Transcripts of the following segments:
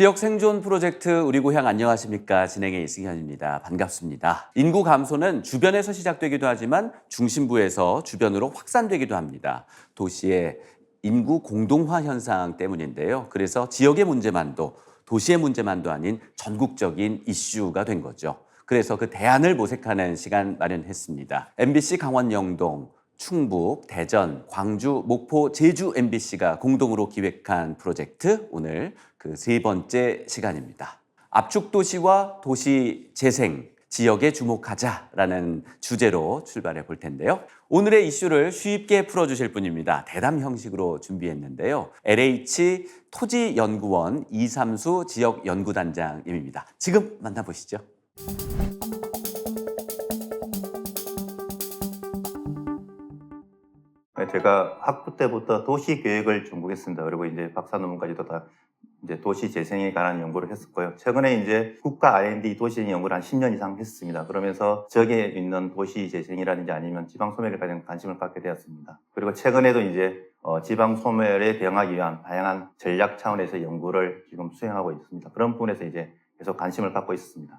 지역 생존 프로젝트 우리 고향 안녕하십니까? 진행의 이승현입니다. 반갑습니다. 인구 감소는 주변에서 시작되기도 하지만 중심부에서 주변으로 확산되기도 합니다. 도시의 인구 공동화 현상 때문인데요. 그래서 지역의 문제만도 도시의 문제만도 아닌 전국적인 이슈가 된 거죠. 그래서 그 대안을 모색하는 시간 마련했습니다. MBC 강원 영동, 충북, 대전, 광주, 목포, 제주 MBC가 공동으로 기획한 프로젝트 오늘 그 세 번째 시간입니다. 압축도시와 도시 재생, 지역에 주목하자라는 주제로 출발해 볼 텐데요. 오늘의 이슈를 쉽게 풀어주실 분입니다. 대담 형식으로 준비했는데요. LH 토지연구원 이삼수 지역연구단장님입니다. 지금 만나보시죠. 제가 학부 때부터 도시 계획을 전공했습니다. 그리고 이제 박사 논문까지도 다 이제 도시 재생에 관한 연구를 했었고요. 최근에 이제 국가 R&D 도시 연구를 한 10년 이상 했습니다. 그러면서 지역에 있는 도시 재생이라든지 아니면 지방 소멸에 관한 관심을 갖게 되었습니다. 그리고 최근에도 이제 지방 소멸에 대응하기 위한 다양한 전략 차원에서 연구를 지금 수행하고 있습니다. 그런 부분에서 이제 계속 관심을 갖고 있었습니다.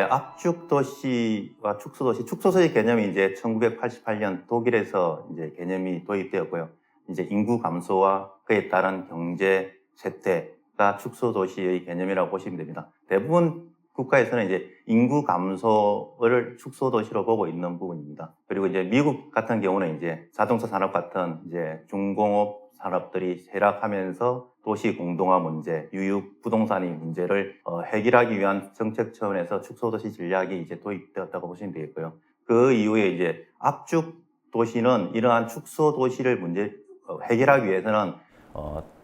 압축도시와 축소도시, 축소도시 개념이 이제 1988년 독일에서 이제 개념이 도입되었고요. 이제 인구 감소와 그에 따른 경제 쇠퇴가 축소도시의 개념이라고 보시면 됩니다. 대부분 국가에서는 이제 인구 감소를 축소도시로 보고 있는 부분입니다. 그리고 이제 미국 같은 경우는 이제 자동차 산업 같은 이제 중공업 산업들이 쇠락하면서 도시 공동화 문제, 유육 부동산의 문제를 해결하기 위한 정책 차원에서 축소도시 전략이 이제 도입되었다고 보시면 되겠고요. 그 이후에 이제 압축 도시는 이러한 축소 도시를 해결하기 위해서는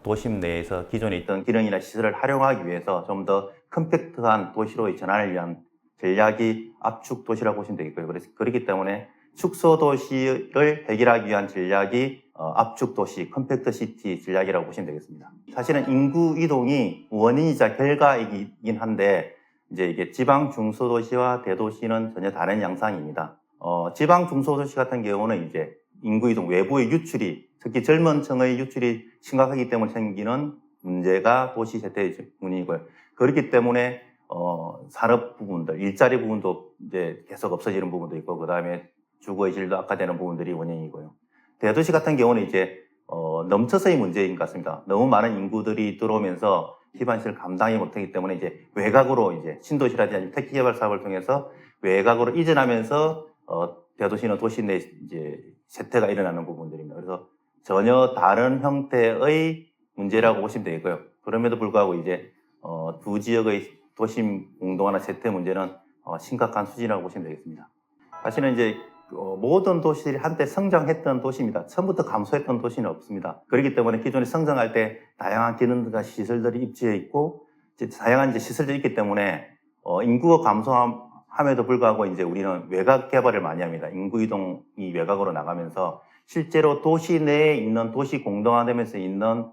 도심 내에서 기존에 있던 기능이나 시설을 활용하기 위해서 좀 더 컴팩트한 도시로의 전환을 위한 전략이 압축 도시라고 보시면 되겠고요. 그래서 그렇기 때문에 축소 도시를 해결하기 위한 전략이 압축 도시, 컴팩트 시티 전략이라고 보시면 되겠습니다. 사실은 인구 이동이 원인이자 결과이긴 한데 이제 이게 지방 중소도시와 대도시는 전혀 다른 양상입니다. 지방 중소도시 같은 경우는 이제 인구 이동 외부의 유출이 특히 젊은 층의 유출이 심각하기 때문에 생기는 문제가 도시 쇠퇴의 문이고요. 그렇기 때문에 산업 부분들, 일자리 부분도 이제 계속 없어지는 부분도 있고 그다음에 주거의 질도 악화되는 부분들이 원인이고요. 대도시 같은 경우는 이제 넘쳐서의 문제인 것 같습니다. 너무 많은 인구들이 들어오면서 기반시설 감당이 못하기 때문에 이제 외곽으로 이제 신도시라든지 택지 개발 사업을 통해서 외곽으로 이전하면서 대도시는 도시 내 이제 쇠퇴가 일어나는 부분들입니다. 그래서 전혀 다른 형태의 문제라고 보시면 되겠고요. 그럼에도 불구하고 이제 두 지역의 도심 공동화나 쇠퇴 문제는 심각한 수준이라고 보시면 되겠습니다. 사실은 이제 모든 도시들이 한때 성장했던 도시입니다. 처음부터 감소했던 도시는 없습니다. 그렇기 때문에 기존에 성장할 때 다양한 기능들과 시설들이 입지해 있고 다양한 이제 시설들이 있기 때문에 인구가 감소함에도 불구하고 이제 우리는 외곽 개발을 많이 합니다. 인구 이동이 외곽으로 나가면서 실제로 도시 내에 있는 도시 공동화되면서 있는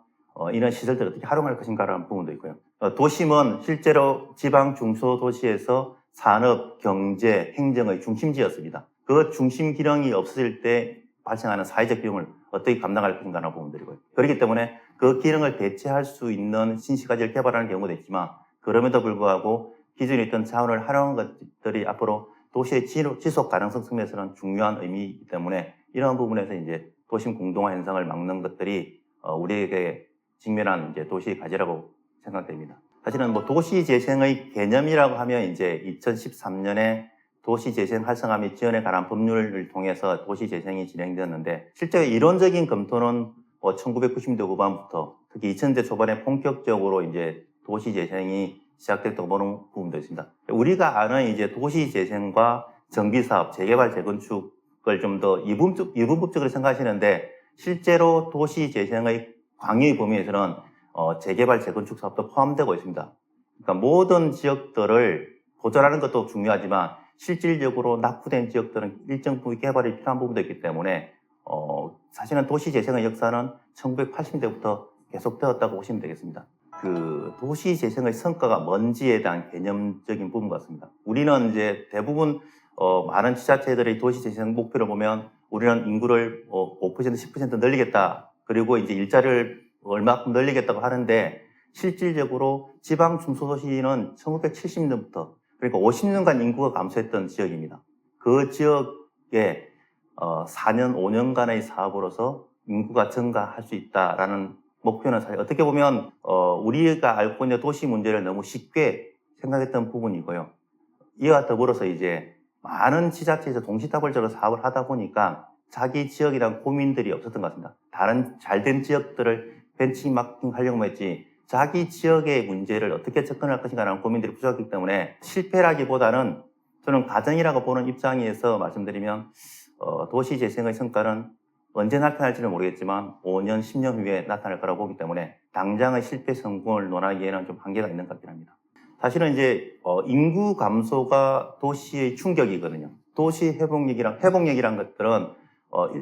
이런 시설들을 어떻게 활용할 것인가라는 부분도 있고요. 도심은 실제로 지방 중소도시에서 산업, 경제, 행정의 중심지였습니다. 그 중심 기능이 없어질 때 발생하는 사회적 비용을 어떻게 감당할 것인가라는 부분들이고요. 그렇기 때문에 그 기능을 대체할 수 있는 신시가지를 개발하는 경우도 있지만 그럼에도 불구하고 기존에 있던 자원을 활용한 것들이 앞으로 도시의 지속 가능성 측면에서는 중요한 의미이기 때문에 이런 부분에서 이제 도심 공동화 현상을 막는 것들이 우리에게 직면한 이제 도시의 과제라고 생각됩니다. 사실은 뭐 도시 재생의 개념이라고 하면 이제 2013년에 도시 재생 활성화 및 지원에 관한 법률을 통해서 도시 재생이 진행되었는데 실제 이론적인 검토는 1990년대 후반부터 특히 2000년대 초반에 본격적으로 이제 도시 재생이 시작됐다고 보는 부분도 있습니다. 우리가 아는 이제 도시 재생과 정비 사업, 재개발, 재건축을 좀 더 이분법적으로 생각하시는데 실제로 도시 재생의 광의 범위에서는 재개발, 재건축 사업도 포함되고 있습니다. 그러니까 모든 지역들을 보존하는 것도 중요하지만 실질적으로 낙후된 지역들은 일정 부분 개발이 필요한 부분도 있기 때문에 사실은 도시 재생의 역사는 1980년대부터 계속되었다고 보시면 되겠습니다. 그 도시 재생의 성과가 뭔지에 대한 개념적인 부분 같습니다. 우리는 이제 대부분 많은 지자체들의 도시 재생 목표를 보면 우리는 인구를 5% 10% 늘리겠다. 그리고 이제 일자리를 얼마큼 늘리겠다고 하는데 실질적으로 지방 중소도시는 1970년부터 그러니까 50년간 인구가 감소했던 지역입니다. 그 지역에 4년, 5년간의 사업으로서 인구가 증가할 수 있다라는 목표는 사실 어떻게 보면 우리가 알고 있는 도시 문제를 너무 쉽게 생각했던 부분이고요. 이와 더불어서 이제 많은 지자체에서 동시다발적으로 사업을 하다 보니까 자기 지역에 대한 고민들이 없었던 것 같습니다. 다른 잘된 지역들을 벤치마킹 하려고 했지 자기 지역의 문제를 어떻게 접근할 것인가라는 고민들이 부족했기 때문에 실패라기보다는 저는 가정이라고 보는 입장에서 말씀드리면 도시재생의 성과는 언제 나타날지는 모르겠지만 5년, 10년 후에 나타날 거라고 보기 때문에 당장의 실패 성공을 논하기에는 좀 한계가 있는 것 같긴 합니다. 사실은 이제 인구 감소가 도시의 충격이거든요. 도시 회복력이란 것들은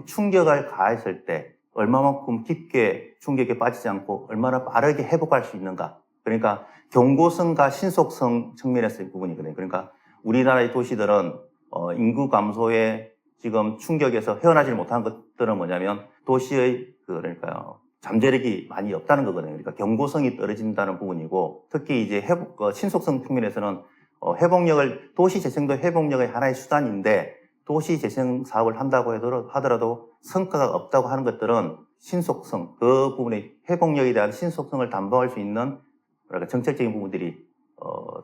충격을 가했을 때 얼마만큼 깊게 충격에 빠지지 않고 얼마나 빠르게 회복할 수 있는가. 그러니까 경고성과 신속성 측면에서의 부분이거든요. 그러니까 우리나라의 도시들은 인구 감소에 지금 충격에서 헤어나지 못하는 것들은 뭐냐면 도시의 그러니까 잠재력이 많이 없다는 거거든요. 그러니까 경고성이 떨어진다는 부분이고 특히 이제 신속성 측면에서는 도시 재생도 회복력의 하나의 수단인데 도시 재생 사업을 한다고 하더라도 성과가 없다고 하는 것들은 신속성, 그 부분의 회복력에 대한 신속성을 담보할 수 있는 정책적인 부분들이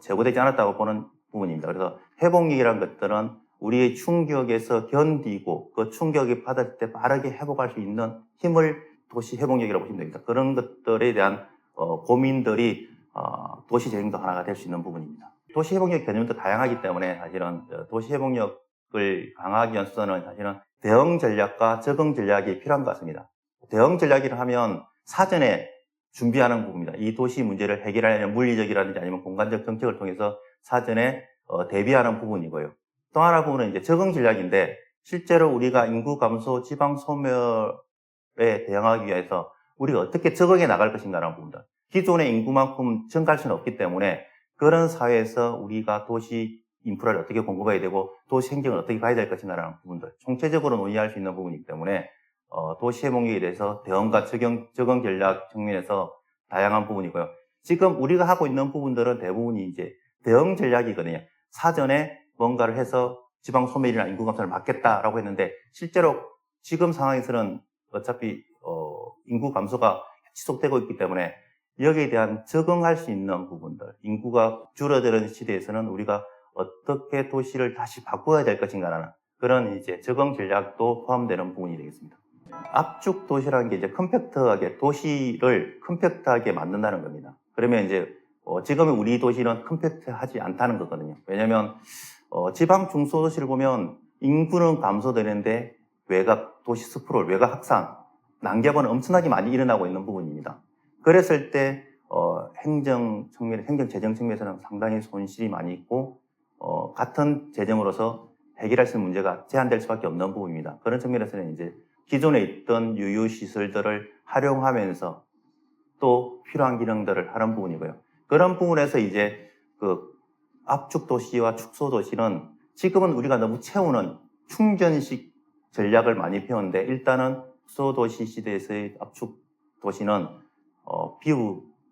제고되지 않았다고 보는 부분입니다. 그래서 회복력이라는 것들은 우리의 충격에서 견디고 그 충격이 받을 때 빠르게 회복할 수 있는 힘을 도시 회복력이라고 보시면 됩니다. 그런 것들에 대한 고민들이 도시 재생도 하나가 될 수 있는 부분입니다. 도시 회복력 개념도 다양하기 때문에 사실은 도시 회복력을 강화하기 위한 수단은 사실은 대응 전략과 적응 전략이 필요한 것 같습니다. 대응 전략이라 하면 사전에 준비하는 부분입니다. 이 도시 문제를 해결하려면 물리적이라든지 아니면 공간적 정책을 통해서 사전에 대비하는 부분이고요. 또 하나 부분은 이제 적응 전략인데 실제로 우리가 인구 감소, 지방 소멸에 대응하기 위해서 우리가 어떻게 적응해 나갈 것인가라는 부분입니다. 기존의 인구만큼 증가할 수는 없기 때문에 그런 사회에서 우리가 도시 인프라를 어떻게 공급해야 되고 도시 행정을 어떻게 가야 될 것인가라는 부분들 총체적으로 논의할 수 있는 부분이기 때문에 도시 회복력에 대해서 대응과 적응 전략 측면에서 다양한 부분이고요. 지금 우리가 하고 있는 부분들은 대부분이 이제 대응 전략이거든요. 사전에 뭔가를 해서 지방 소멸이나 인구 감소를 막겠다라고 했는데 실제로 지금 상황에서는 어차피 인구 감소가 지속되고 있기 때문에 여기에 대한 적응할 수 있는 부분들, 인구가 줄어드는 시대에서는 우리가 어떻게 도시를 다시 바꿔야 될 것인가라는 그런 이제 적응 전략도 포함되는 부분이 되겠습니다. 압축 도시라는 게 이제 도시를 컴팩트하게 만든다는 겁니다. 그러면 이제 지금의 우리 도시는 컴팩트하지 않다는 거거든요. 왜냐하면 지방 중소도시를 보면 인구는 감소되는데 도시 스프롤, 외곽 확산, 난개발은 엄청나게 많이 일어나고 있는 부분입니다. 그랬을 때 행정 재정 측면에서는 상당히 손실이 많이 있고 같은 재정으로서 해결할 수 있는 문제가 제한될 수밖에 없는 부분입니다. 그런 측면에서는 이제 기존에 있던 유유 시설들을 활용하면서 또 필요한 기능들을 하는 부분이고요. 그런 부분에서 이제 그 압축 도시와 축소 도시는 지금은 우리가 너무 채우는 충전식 전략을 많이 배웠는데 일단은 축소 도시 시대에서의 압축 도시는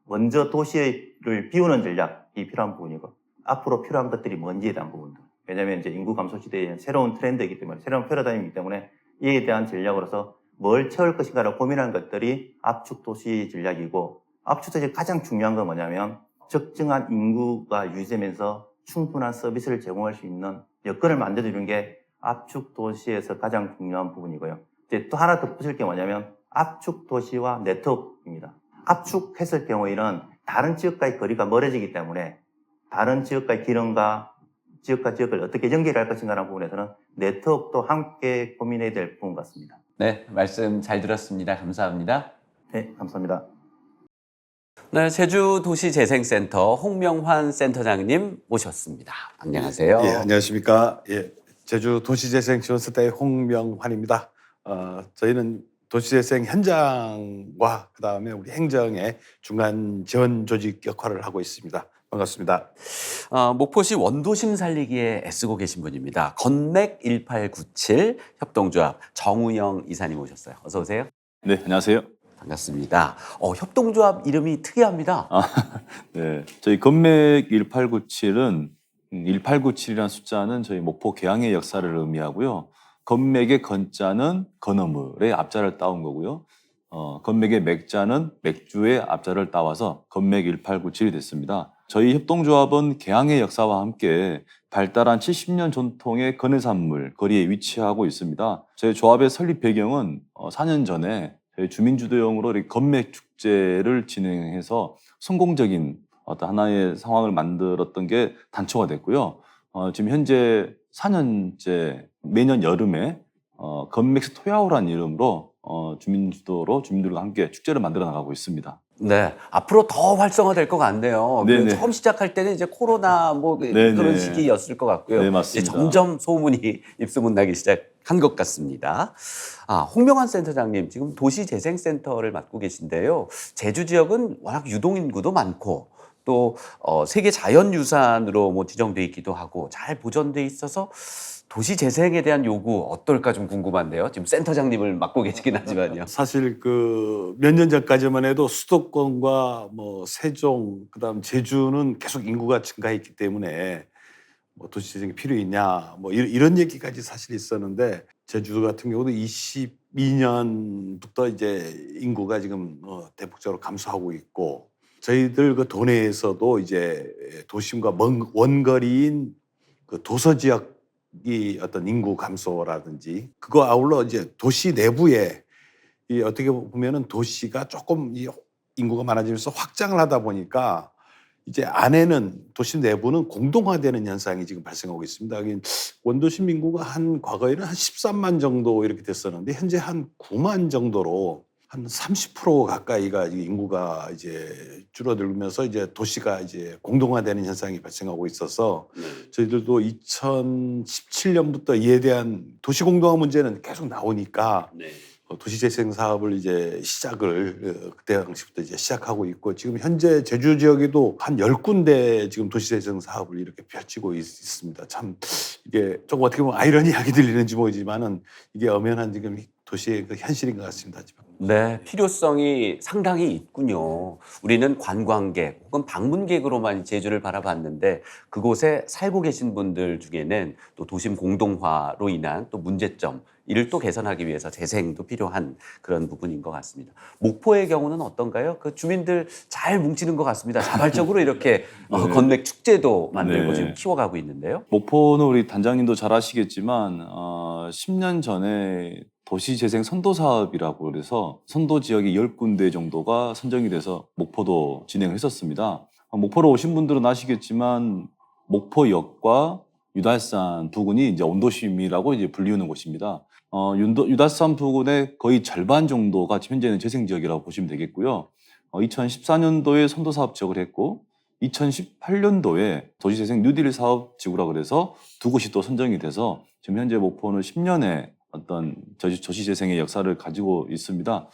먼저 도시를 비우는 전략이 필요한 부분이고 앞으로 필요한 것들이 뭔지에 대한 부분들. 왜냐하면 이제 인구 감소 시대에 새로운 트렌드이기 때문에 새로운 패러다임이기 때문에 이에 대한 전략으로서 뭘 채울 것인가를 고민하는 것들이 압축 도시 전략이고 압축 도시의 가장 중요한 건 뭐냐면 적정한 인구가 유지되면서 충분한 서비스를 제공할 수 있는 여건을 만들어주는 게 압축 도시에서 가장 중요한 부분이고요. 이제 또 하나 덧붙일 게 뭐냐면 압축 도시와 네트워크입니다. 압축했을 경우에는 다른 지역과의 거리가 멀어지기 때문에 다른 지역과의 기능과 지역을 어떻게 연결할 것인가라는 부분에서는 네트워크도 함께 고민해야 될 부분 같습니다. 네, 말씀 잘 들었습니다. 감사합니다. 네, 감사합니다. 네, 제주도시재생센터 홍명환 센터장님 모셨습니다. 안녕하세요. 예, 안녕하십니까. 예, 제주도시재생지원센터의 홍명환입니다. 저희는 도시재생 현장과 그다음에 우리 행정의 중간 지원 조직 역할을 하고 있습니다. 반갑습니다. 목포시 원도심 살리기에 애쓰고 계신 분입니다. 건맥 1897 협동조합 정우영 이사님 오셨어요. 어서 오세요. 네, 안녕하세요. 반갑습니다. 협동조합 이름이 특이합니다. 네, 저희 건맥 1897은 1897이라는 숫자는 저희 목포 계양의 역사를 의미하고요. 건맥의 건자는 건어물의 앞자를 따온 거고요. 건맥의 맥자는 맥주의 앞자를 따와서 건맥 1897이 됐습니다. 저희 협동조합은 계양의 역사와 함께 발달한 70년 전통의 건해산물 거리에 위치하고 있습니다. 저희 조합의 설립 배경은 4년 전에 저희 주민주도형으로 이렇게 건맥 축제를 진행해서 성공적인 어떤 하나의 상황을 만들었던 게 단초가 됐고요. 지금 현재 4년째 매년 여름에 건맥스 토야오라는 이름으로 주민주도로 주민들과 함께 축제를 만들어 나가고 있습니다. 네, 앞으로 더 활성화될 것 같네요. 네네. 처음 시작할 때는 이제 코로나 네네. 그런 시기였을 것 같고요. 네, 맞습니다. 이제 점점 소문이 입소문 나기 시작한 것 같습니다. 홍명환 센터장님, 지금 도시재생센터를 맡고 계신데요. 제주 지역은 워낙 유동인구도 많고 또 세계 자연유산으로 뭐 지정돼 있기도 하고 잘 보존돼 있어서 도시 재생에 대한 요구 어떨까 좀 궁금한데요. 지금 센터장님을 맡고 계시긴 하지만요. 사실 그 몇 년 전까지만 해도 수도권과 뭐 세종 그다음 제주는 계속 인구가 증가했기 때문에 뭐 도시 재생이 필요 있냐 뭐 이런 얘기까지 사실 있었는데 제주 같은 경우도 22년부터 이제 인구가 지금 대폭적으로 감소하고 있고 저희들 그 도내에서도 이제 도심과 먼 원거리인 그 도서 지역이 어떤 인구 감소라든지 그거 아울러 이제 도시 내부에 이 어떻게 보면은 도시가 조금 이 인구가 많아지면서 확장을 하다 보니까 이제 안에는 도시 내부는 공동화되는 현상이 지금 발생하고 있습니다. 원도심 인구가 한 과거에는 한 13만 정도 이렇게 됐었는데 현재 한 9만 정도로 한 30% 가까이가 인구가 이제 줄어들면서 이제 도시가 이제 공동화되는 현상이 발생하고 있어서 저희들도 2017년부터 이에 대한 도시 공동화 문제는 계속 나오니까 도시재생 사업을 이제 시작을 그때 당시부터 이제 시작하고 있고 지금 현재 제주 지역에도 한 10군데 지금 도시재생 사업을 이렇게 펼치고 있습니다. 참 이게 조금 어떻게 보면 아이러니하게 들리는지 모르지만은 이게 엄연한 지금 도시의 그 현실인 것 같습니다. 지금. 네, 필요성이 상당히 있군요. 우리는 관광객 혹은 방문객으로만 제주를 바라봤는데 그곳에 살고 계신 분들 중에는 또 도심 공동화로 인한 또 문제점 이를 또 개선하기 위해서 재생도 필요한 그런 부분인 것 같습니다. 목포의 경우는 어떤가요? 그 주민들 잘 뭉치는 것 같습니다. 자발적으로 이렇게 건맥 축제도 만들고 네. 지금 키워가고 있는데요. 목포는 우리 단장님도 잘 아시겠지만 10년 전에 도시재생 선도 사업이라고 그래서 선도 지역이 10군데 정도가 선정이 돼서 목포도 진행을 했었습니다. 목포로 오신 분들은 아시겠지만 목포역과 유달산 부근이 이제 온도심이라고 이제 불리우는 곳입니다. 유달산 부근의 거의 절반 정도가 지금 현재는 재생 지역이라고 보시면 되겠고요. 2014년도에 선도 사업 지역을 했고 2018년도에 도시재생 뉴딜 사업 지구라 그래서 두 곳이 또 선정이 돼서 지금 현재 목포는 10년의 어떤 도시재생의 역사를 가지고 있습니다.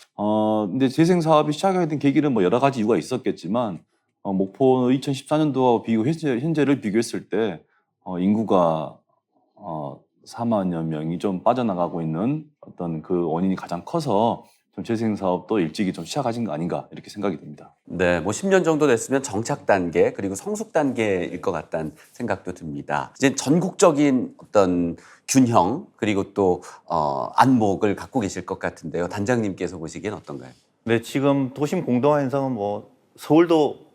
근데 재생 사업이 시작하게 된 계기는 뭐 여러 가지 이유가 있었겠지만 목포 2014년도와 현재를 비교했을 때 인구가 4만여 명이 좀 빠져나가고 있는 어떤 그 원인이 가장 커서 좀 재생 사업도 일찍이 좀 시작하신 거 아닌가 이렇게 생각이 듭니다. 네, 뭐 10년 정도 됐으면 정착 단계 그리고 성숙 단계일 것 같다는 생각도 듭니다. 이제 전국적인 어떤 균형 그리고 또 안목을 갖고 계실 것 같은데요. 단장님께서 보시기엔 어떤가요? 네, 지금 도심 공동화 현상은 뭐 서울도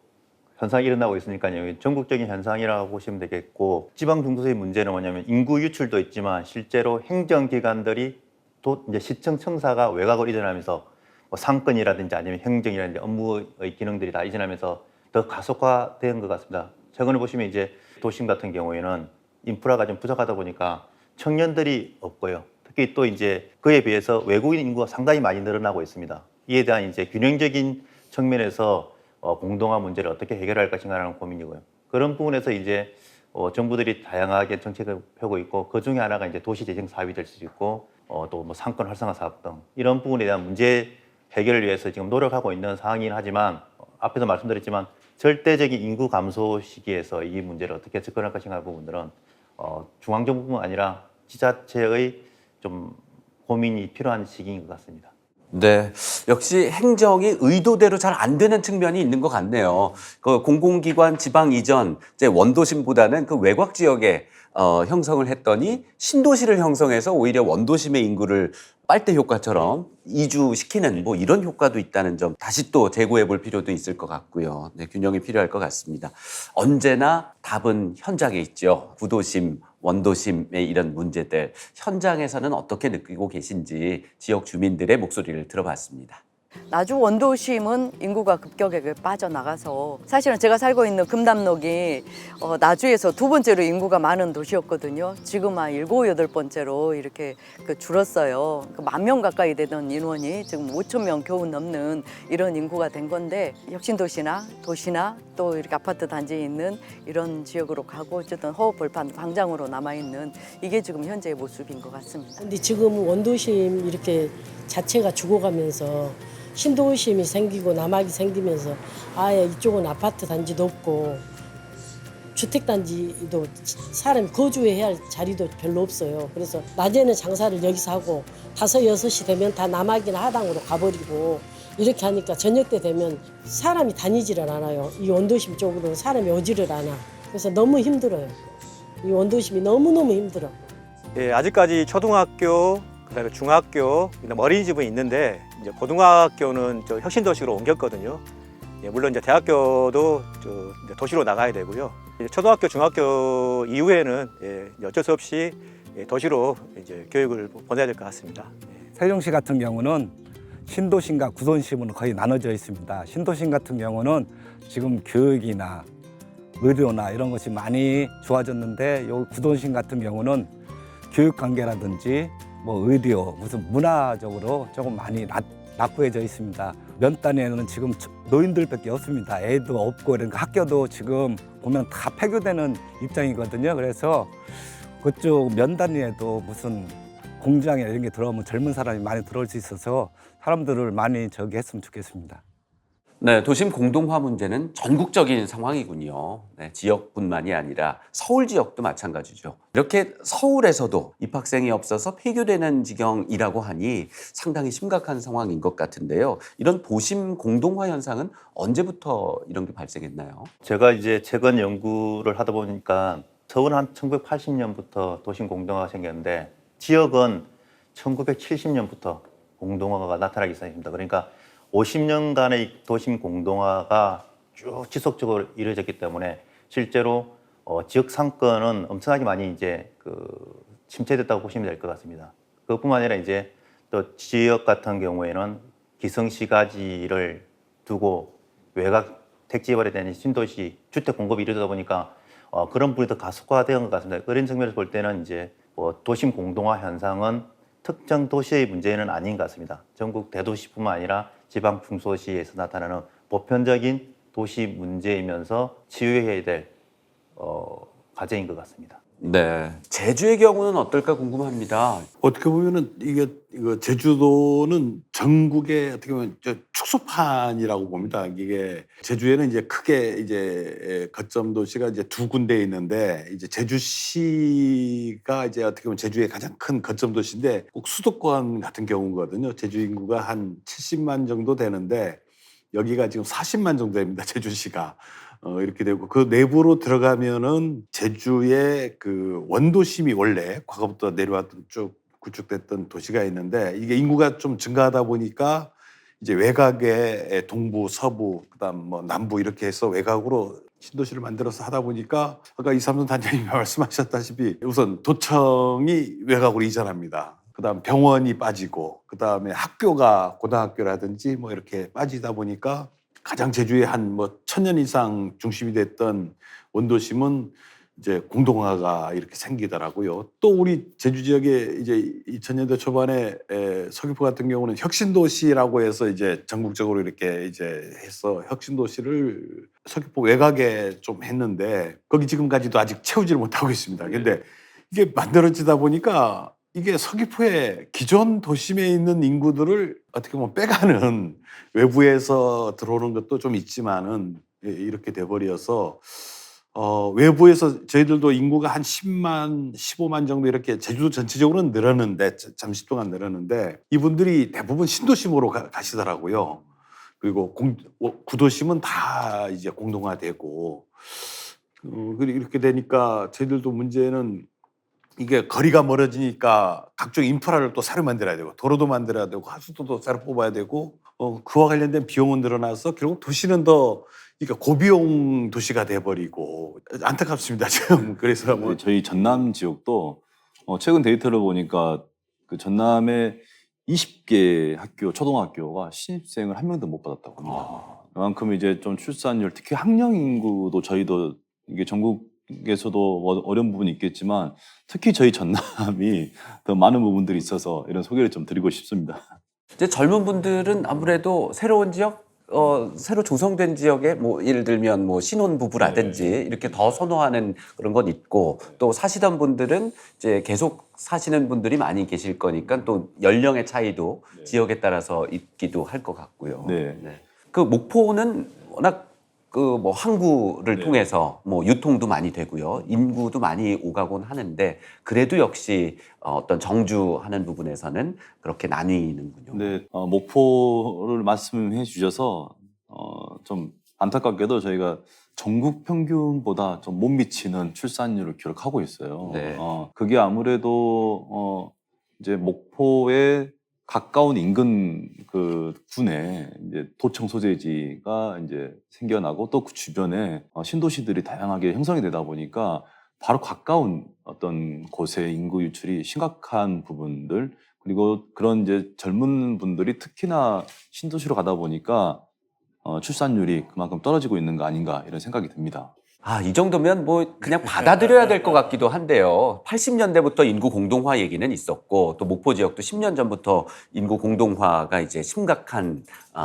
현상이 일어나고 있으니까요. 전국적인 현상이라고 보시면 되겠고 지방 중도시의 문제는 뭐냐면 인구 유출도 있지만 실제로 행정기관들이 또 이제 시청 청사가 외곽으로 이전하면서 뭐 상권이라든지 아니면 행정이라든지 업무의 기능들이 다 이전하면서 더 가속화된 것 같습니다. 최근에 보시면 이제 도심 같은 경우에는 인프라가 좀 부족하다 보니까 청년들이 없고요. 특히 또 이제 그에 비해서 외국인 인구가 상당히 많이 늘어나고 있습니다. 이에 대한 이제 균형적인 측면에서 공동화 문제를 어떻게 해결할 것인가라는 고민이고요. 그런 부분에서 이제 정부들이 다양하게 정책을 펴고 있고 그 중에 하나가 이제 도시재생 사업이 될 수 있고 또 뭐 상권 활성화 사업 등 이런 부분에 대한 문제 해결을 위해서 지금 노력하고 있는 상황이긴 하지만 앞에서 말씀드렸지만 절대적인 인구 감소 시기에서 이 문제를 어떻게 접근할 것인가 부분들은 중앙정부뿐만 아니라 지자체의 좀 고민이 필요한 시기인 것 같습니다. 네, 역시 행정이 의도대로 잘 안 되는 측면이 있는 것 같네요. 그 공공기관 지방 이전, 이제 원도심보다는 그 외곽 지역에 형성을 했더니 신도시를 형성해서 오히려 원도심의 인구를 빨대 효과처럼 이주시키는 뭐 이런 효과도 있다는 점 다시 또 재고해 볼 필요도 있을 것 같고요. 네, 균형이 필요할 것 같습니다. 언제나 답은 현장에 있죠. 구도심, 원도심의 이런 문제들 현장에서는 어떻게 느끼고 계신지 지역 주민들의 목소리를 들어봤습니다. 나주 원도심은 인구가 급격하게 빠져나가서 사실은 제가 살고 있는 금담록이 나주에서 두 번째로 인구가 많은 도시였거든요. 지금 한 일곱, 여덟 번째로 이렇게 줄었어요. 10,000명 가까이 되던 인원이 지금 5,000명 겨우 넘는 이런 인구가 된 건데 혁신도시나 도시나 또 이렇게 아파트 단지에 있는 이런 지역으로 가고 어쨌든 허허벌판 광장으로 남아있는 이게 지금 현재의 모습인 것 같습니다. 근데 지금 원도심 이렇게 자체가 죽어가면서 신도심이 생기고 남학이 생기면서 아예 이쪽은 아파트 단지도 없고 주택 단지도 사람이 거주해야 할 자리도 별로 없어요. 그래서 낮에는 장사를 여기서 하고 5, 6시 되면 다 남학이나 하당으로 가버리고 이렇게 하니까 저녁 때 되면 사람이 다니지를 않아요. 이 원도심 쪽으로는 사람이 오지를 않아. 그래서 너무 힘들어요. 이 원도심이 너무너무 힘들어. 예, 아직까지 초등학교, 그다음에 중학교, 그다음에 어린이집은 있는데 이제 고등학교는 저 혁신도시로 옮겼거든요. 예, 물론 이제 대학교도 이제 도시로 나가야 되고요. 이제 초등학교, 중학교 이후에는 이제 어쩔 수 없이 도시로 이제 교육을 보내야 될 것 같습니다. 세종시 같은 경우는 신도심과 구도심으로 거의 나눠져 있습니다. 신도심 같은 경우는 지금 교육이나 의료나 이런 것이 많이 좋아졌는데 요 구도심 같은 경우는 교육 관계라든지 뭐 의료, 무슨 문화적으로 조금 많이 낙후해져 있습니다. 면 단위에는 지금 노인들밖에 없습니다. 애도 없고 그러니까 학교도 지금 보면 다 폐교되는 입장이거든요. 그래서 그쪽 면 단위에도 무슨 공장이나 이런 게 들어오면 젊은 사람이 많이 들어올 수 있어서 사람들을 많이 저기 했으면 좋겠습니다. 네, 도심 공동화 문제는 전국적인 상황이군요. 네, 지역뿐만이 아니라 서울 지역도 마찬가지죠. 이렇게 서울에서도 입학생이 없어서 폐교되는 지경이라고 하니 상당히 심각한 상황인 것 같은데요. 이런 도심 공동화 현상은 언제부터 이런 게 발생했나요? 제가 이제 최근 연구를 하다 보니까 서울은 한 1980년부터 도심 공동화가 생겼는데 지역은 1970년부터 공동화가 나타나기 시작했습니다. 그러니까 50년간의 도심 공동화가 쭉 지속적으로 이루어졌기 때문에 실제로 지역 상권은 엄청나게 많이 이제 침체됐다고 보시면 될 것 같습니다. 그것뿐만 아니라 이제 또 지역 같은 경우에는 기성시가지를 두고 외곽 택지개발에 대한 신도시 주택 공급이 이루어지다 보니까 그런 부분이 더 가속화된 것 같습니다. 그런 측면에서 볼 때는 이제 도심 공동화 현상은 특정 도시의 문제는 아닌 것 같습니다. 전국 대도시뿐만 아니라 지방 중소시에서 나타나는 보편적인 도시 문제이면서 치유해야 될 과제인 것 같습니다. 네, 제주의 경우는 어떨까 궁금합니다. 어떻게 보면은 이거 제주도는 전국의 어떻게 보면 축소판이라고 봅니다. 이게 제주에는 이제 크게 이제 거점 도시가 이제 두 군데 있는데 이제 제주시가 이제 어떻게 보면 제주의 가장 큰 거점 도시인데 꼭 수도권 같은 경우거든요. 제주 인구가 한 70만 정도 되는데 여기가 지금 40만 정도 됩니다. 제주시가. 이렇게 되고 그 내부로 들어가면은 제주의 그 원도심이 원래 과거부터 내려왔던 쭉 구축됐던 도시가 있는데 이게 인구가 좀 증가하다 보니까 이제 외곽에 동부, 서부, 그다음 뭐 남부 이렇게 해서 외곽으로 신도시를 만들어서 하다 보니까 아까 이삼선 단장님이 말씀하셨다시피 우선 도청이 외곽으로 이전합니다. 그다음 병원이 빠지고 그다음에 학교가 고등학교라든지 뭐 이렇게 빠지다 보니까 가장 제주에 한 뭐 1000년 이상 중심이 됐던 원도심은 이제 공동화가 이렇게 생기더라고요. 또 우리 제주 지역에 이제 2000년대 초반에 서귀포 같은 경우는 혁신도시라고 해서 이제 전국적으로 이렇게 이제 해서 혁신도시를 서귀포 외곽에 좀 했는데 거기 지금까지도 아직 채우지를 못하고 있습니다. 근데 이게 만들어지다 보니까 이게 서귀포의 기존 도심에 있는 인구들을 어떻게 보면 빼가는 외부에서 들어오는 것도 좀 있지만은 이렇게 돼버려서 외부에서 저희들도 인구가 한 10만, 15만 정도 이렇게 제주도 전체적으로는 늘었는데 잠시 동안 늘었는데 이분들이 대부분 신도심으로 가시더라고요. 그리고 구도심은 다 이제 공동화되고 이렇게 되니까 저희들도 문제는 이게 거리가 멀어지니까 각종 인프라를 또 새로 만들어야 되고 도로도 만들어야 되고 하수도도 새로 뽑아야 되고 그와 관련된 비용은 늘어나서 결국 도시는 더 그러니까 고비용 도시가 돼버리고 안타깝습니다 지금. 그래서 뭐 저희 전남 지역도 최근 데이터를 보니까 그 전남에 20개 학교, 초등학교가 신입생을 한 명도 못 받았다고 합니다. 그만큼 이제 좀 출산율, 특히 학령 인구도 저희도 이게 전국에서도 어려운 부분이 있겠지만 특히 저희 전남이 더 많은 부분들이 있어서 이런 소개를 좀 드리고 싶습니다. 이제 젊은 분들은 아무래도 새로운 지역, 새로 조성된 지역에 뭐 예를 들면 뭐 신혼 부부라든지 이렇게 더 선호하는 그런 건 있고 또 사시던 분들은 이제 계속 사시는 분들이 많이 계실 거니까 또 연령의 차이도 지역에 따라서 있기도 할 것 같고요. 네. 그 목포는 워낙 그 뭐 항구를 네. 통해서 뭐 유통도 많이 되고요. 인구도 많이 오가곤 하는데 그래도 역시 어떤 정주하는 부분에서는 그렇게 나뉘는군요. 네, 목포를 말씀해 주셔서 좀 안타깝게도 저희가 전국 평균보다 좀 못 미치는 출산율을 기록하고 있어요. 네. 그게 아무래도 이제 목포에 가까운 인근 그 군에 이제 도청 소재지가 이제 생겨나고 또 그 주변에 신도시들이 다양하게 형성이 되다 보니까 바로 가까운 어떤 곳의 인구 유출이 심각한 부분들 그리고 그런 이제 젊은 분들이 특히나 신도시로 가다 보니까 출산율이 그만큼 떨어지고 있는 거 아닌가 이런 생각이 듭니다. 이 정도면 뭐 그냥 받아들여야 될 것 같기도 한데요. 80년대부터 인구 공동화 얘기는 있었고 또 목포 지역도 10년 전부터 인구 공동화가 이제 심각한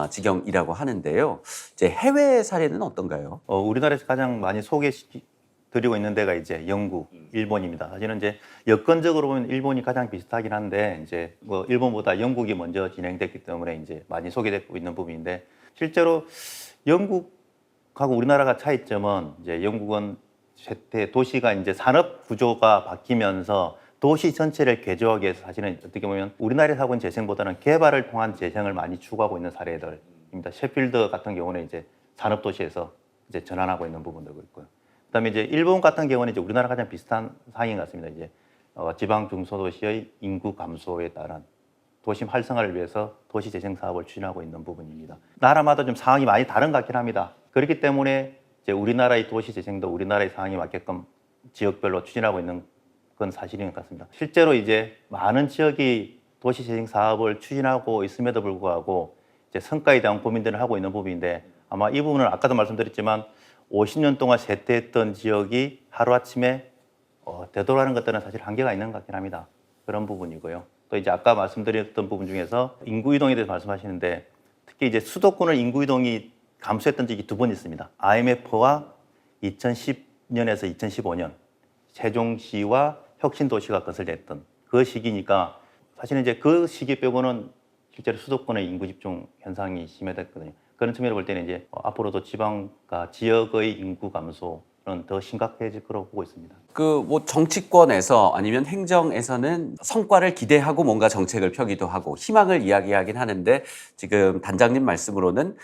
지경이라고 하는데요. 이제 해외 사례는 어떤가요? 우리나라에서 가장 많이 소개드리고 있는 데가 이제 영국, 일본입니다. 사실은 이제 여건적으로 보면 일본이 가장 비슷하긴 한데 이제 뭐 일본보다 영국이 먼저 진행됐기 때문에 이제 많이 소개되고 있는 부분인데 실제로 영국하고 우리나라가 차이점은 이제 영국은 쇠퇴 도시가 이제 산업 구조가 바뀌면서 도시 전체를 개조하기 위해서 사실은 어떻게 보면 우리나라에서 하고 있는 재생보다는 개발을 통한 재생을 많이 추구하고 있는 사례들입니다. 셰필드 같은 경우는 이제 산업 도시에서 이제 전환하고 있는 부분들도 있고요. 그다음에 이제 일본 같은 경우는 이제 우리나라 가장 비슷한 상황인 것 같습니다. 이제 지방 중소도시의 인구 감소에 따른 도심 활성화를 위해서 도시 재생 사업을 추진하고 있는 부분입니다. 나라마다 좀 상황이 많이 다른 것 같긴 합니다. 그렇기 때문에 이제 우리나라의 도시 재생도 우리나라의 상황에 맞게끔 지역별로 추진하고 있는 건 사실인 것 같습니다. 실제로 이제 많은 지역이 도시 재생 사업을 추진하고 있음에도 불구하고 이제 성과에 대한 고민들을 하고 있는 부분인데 아마 이 부분은 아까도 말씀드렸지만 50년 동안 쇠퇴했던 지역이 하루아침에 되돌아가는 것들은 사실 한계가 있는 것 같긴 합니다. 그런 부분이고요. 또 이제 아까 말씀드렸던 부분 중에서 인구 이동에 대해서 말씀하시는데 특히 이제 수도권의 인구 이동이 감소했던 적이 두 번 있습니다. IMF와 2010년에서 2015년 세종시와 혁신도시가 건설됐던 그 시기니까 사실은 이제 그 시기 빼고는 실제로 수도권의 인구 집중 현상이 심해졌거든요. 그런 측면으로 볼 때는 이제 앞으로도 지방과 지역의 인구 감소는 더 심각해질 거라고 보고 있습니다. 그 뭐 정치권에서 아니면 행정에서는 성과를 기대하고 뭔가 정책을 펴기도 하고 희망을 이야기하긴 하는데 지금 단장님 말씀으로는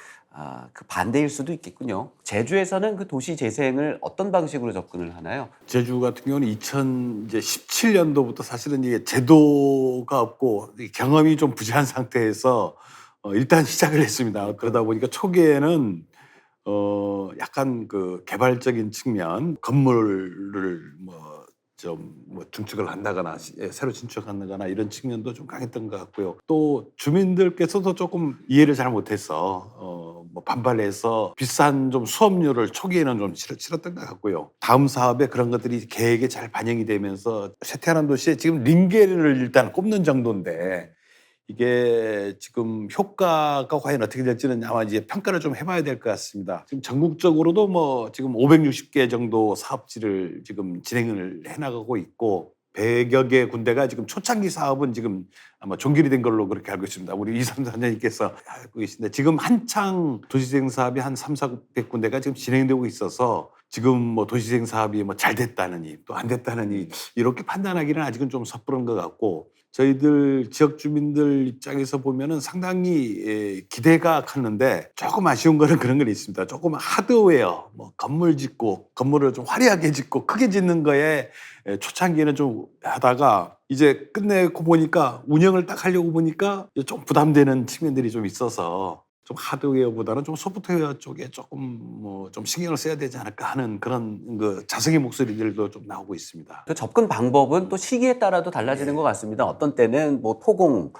그 반대일 수도 있겠군요. 제주에서는 그 도시 재생을 어떤 방식으로 접근을 하나요? 제주 같은 경우는 2017년도부터 사실은 이게 제도가 없고 경험이 좀 부재한 상태에서 일단 시작을 했습니다. 그러다 보니까 초기에는 약간 그 개발적인 측면 건물을 좀 증축을 한다거나 새로 신축한다거나 이런 측면도 좀 강했던 것 같고요. 또 주민들께서도 조금 이해를 잘 못해서 반발해서 비싼 좀 수업료를 초기에는 좀 치렀던 것 같고요. 다음 사업에 그런 것들이 계획에 잘 반영이 되면서 쇠퇴하는 도시에 지금 링게를 일단 꼽는 정도인데 이게 지금 효과가 과연 어떻게 될지는 아마 이제 평가를 좀 해봐야 될 것 같습니다. 지금 전국적으로도 뭐 지금 560개 정도 사업지를 지금 진행을 해나가고 있고 100여 개 군데가 지금 초창기 사업은 지금 아마 종결이 된 걸로 그렇게 알고 있습니다. 우리 이삼 단장님께서 알고 계신데 지금 한창 도시재생 사업이 한 300, 400군데가 지금 진행되고 있어서 지금 뭐 도시재생 사업이 뭐 잘 됐다느니 또 안 됐다느니 이렇게 판단하기는 아직은 좀 섣부른 것 같고 저희들 지역 주민들 입장에서 보면은 상당히 기대가 컸는데 조금 아쉬운 거는 그런 건 있습니다. 조금 하드웨어, 뭐 건물 짓고 건물을 좀 화려하게 짓고 크게 짓는 거에 초창기에는 좀 하다가 이제 끝내고 보니까 운영을 딱 하려고 보니까 좀 부담되는 측면들이 좀 있어서 좀 하드웨어보다는 좀 소프트웨어 쪽에 조금 뭐 좀 신경을 써야 되지 않을까 하는 그런 그 자성의 목소리들도 좀 나오고 있습니다. 그 접근 방법은 또 시기에 따라도 달라지는 것 같습니다. 어떤 때는 뭐 토공,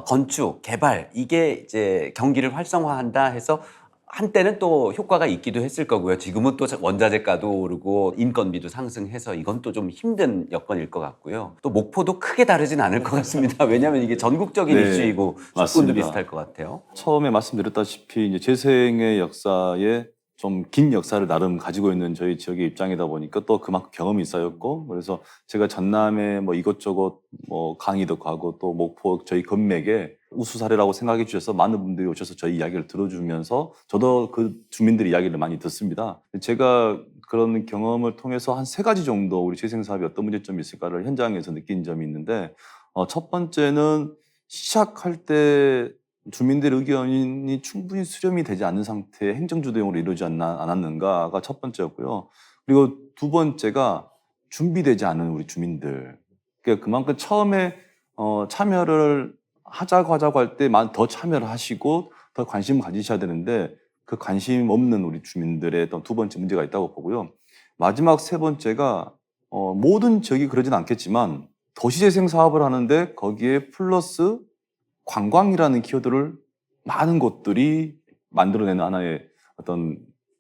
건축, 개발 이게 이제 경기를 활성화한다 해서 한때는 또 효과가 있기도 했을 거고요. 지금은 또 원자재가도 오르고 인건비도 상승해서 이건 또 좀 힘든 여건일 것 같고요. 또 목포도 크게 다르진 않을 것 같습니다. 왜냐하면 이게 전국적인 네, 이슈이고 조건도 맞습니다. 비슷할 것 같아요. 처음에 말씀드렸다시피 이제 재생의 역사에 좀 긴 역사를 나름 가지고 있는 저희 지역의 입장이다 보니까 또 그만큼 경험이 쌓였고 그래서 제가 전남에 뭐 이것저것 뭐 강의도 가고 또 목포 저희 건맥에 우수 사례라고 생각해 주셔서 많은 분들이 오셔서 저희 이야기를 들어주면서 저도 그 주민들 이야기를 많이 듣습니다. 제가 그런 경험을 통해서 한 3가지 정도 우리 재생 사업이 어떤 문제점이 있을까를 현장에서 느낀 점이 있는데 첫 번째는 시작할 때 주민들 의견이 충분히 수렴이 되지 않는 상태의 행정주도형으로 이루어지지 않았는가가 첫 번째였고요. 그리고 두 번째가 준비되지 않은 우리 주민들. 그러니까 그만큼 처음에 참여를 하자고 할 때 더 참여를 하시고 더 관심을 가지셔야 되는데 그 관심 없는 우리 주민들의 어떤 두 번째 문제가 있다고 보고요. 마지막 세 번째가 모든 지역이 그러진 않겠지만 도시재생 사업을 하는데 거기에 플러스 관광이라는 키워드를 많은 곳들이 만들어내는 하나의 어떤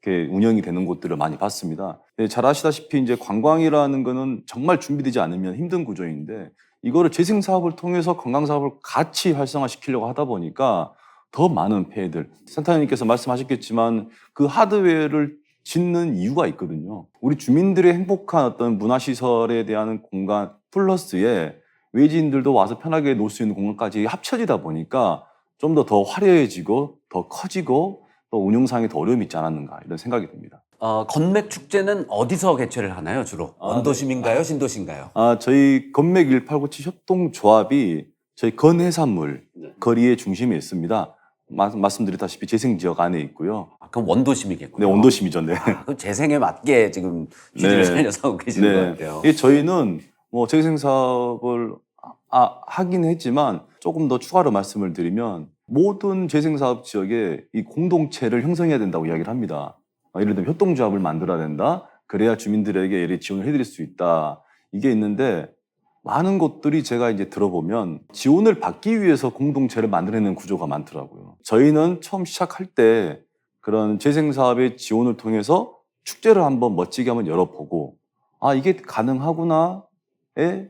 운영이 되는 곳들을 많이 봤습니다. 잘 아시다시피 이제 관광이라는 거는 정말 준비되지 않으면 힘든 구조인데 이거를 재생 사업을 통해서 관광 사업을 같이 활성화시키려고 하다 보니까 더 많은 폐해들. 센터장님께서 말씀하셨겠지만 그 하드웨어를 짓는 이유가 있거든요. 우리 주민들의 행복한 어떤 문화시설에 대한 공간 플러스에 외지인들도 와서 편하게 놀 수 있는 공간까지 합쳐지다 보니까 좀 더 화려해지고 더 커지고 또 운영상에 더 어려움이 있지 않았는가 이런 생각이 듭니다. 건맥 축제는 어디서 개최를 하나요, 주로? 원도심인가요, 신도시인가요? 저희 건맥 1897 협동조합이 저희 건해산물 거리의 중심에 있습니다. 말씀드렸다시피 재생지역 안에 있고요. 그럼 원도심이겠군요. 네, 원도심이죠. 네. 그럼 재생에 맞게 지금 취지를 네. 살려서 하고 계시는 것 같아요. 저희는 뭐 재생 사업을 하긴 했지만 조금 더 추가로 말씀을 드리면 모든 재생 사업 지역에 이 공동체를 형성해야 된다고 이야기를 합니다. 예를 들면 협동조합을 만들어야 된다. 그래야 주민들에게 예리 지원을 해드릴 수 있다. 이게 있는데 많은 곳들이 제가 이제 들어보면 지원을 받기 위해서 공동체를 만들어내는 구조가 많더라고요. 저희는 처음 시작할 때 그런 재생 사업의 지원을 통해서 축제를 한번 멋지게 한번 열어보고 이게 가능하구나에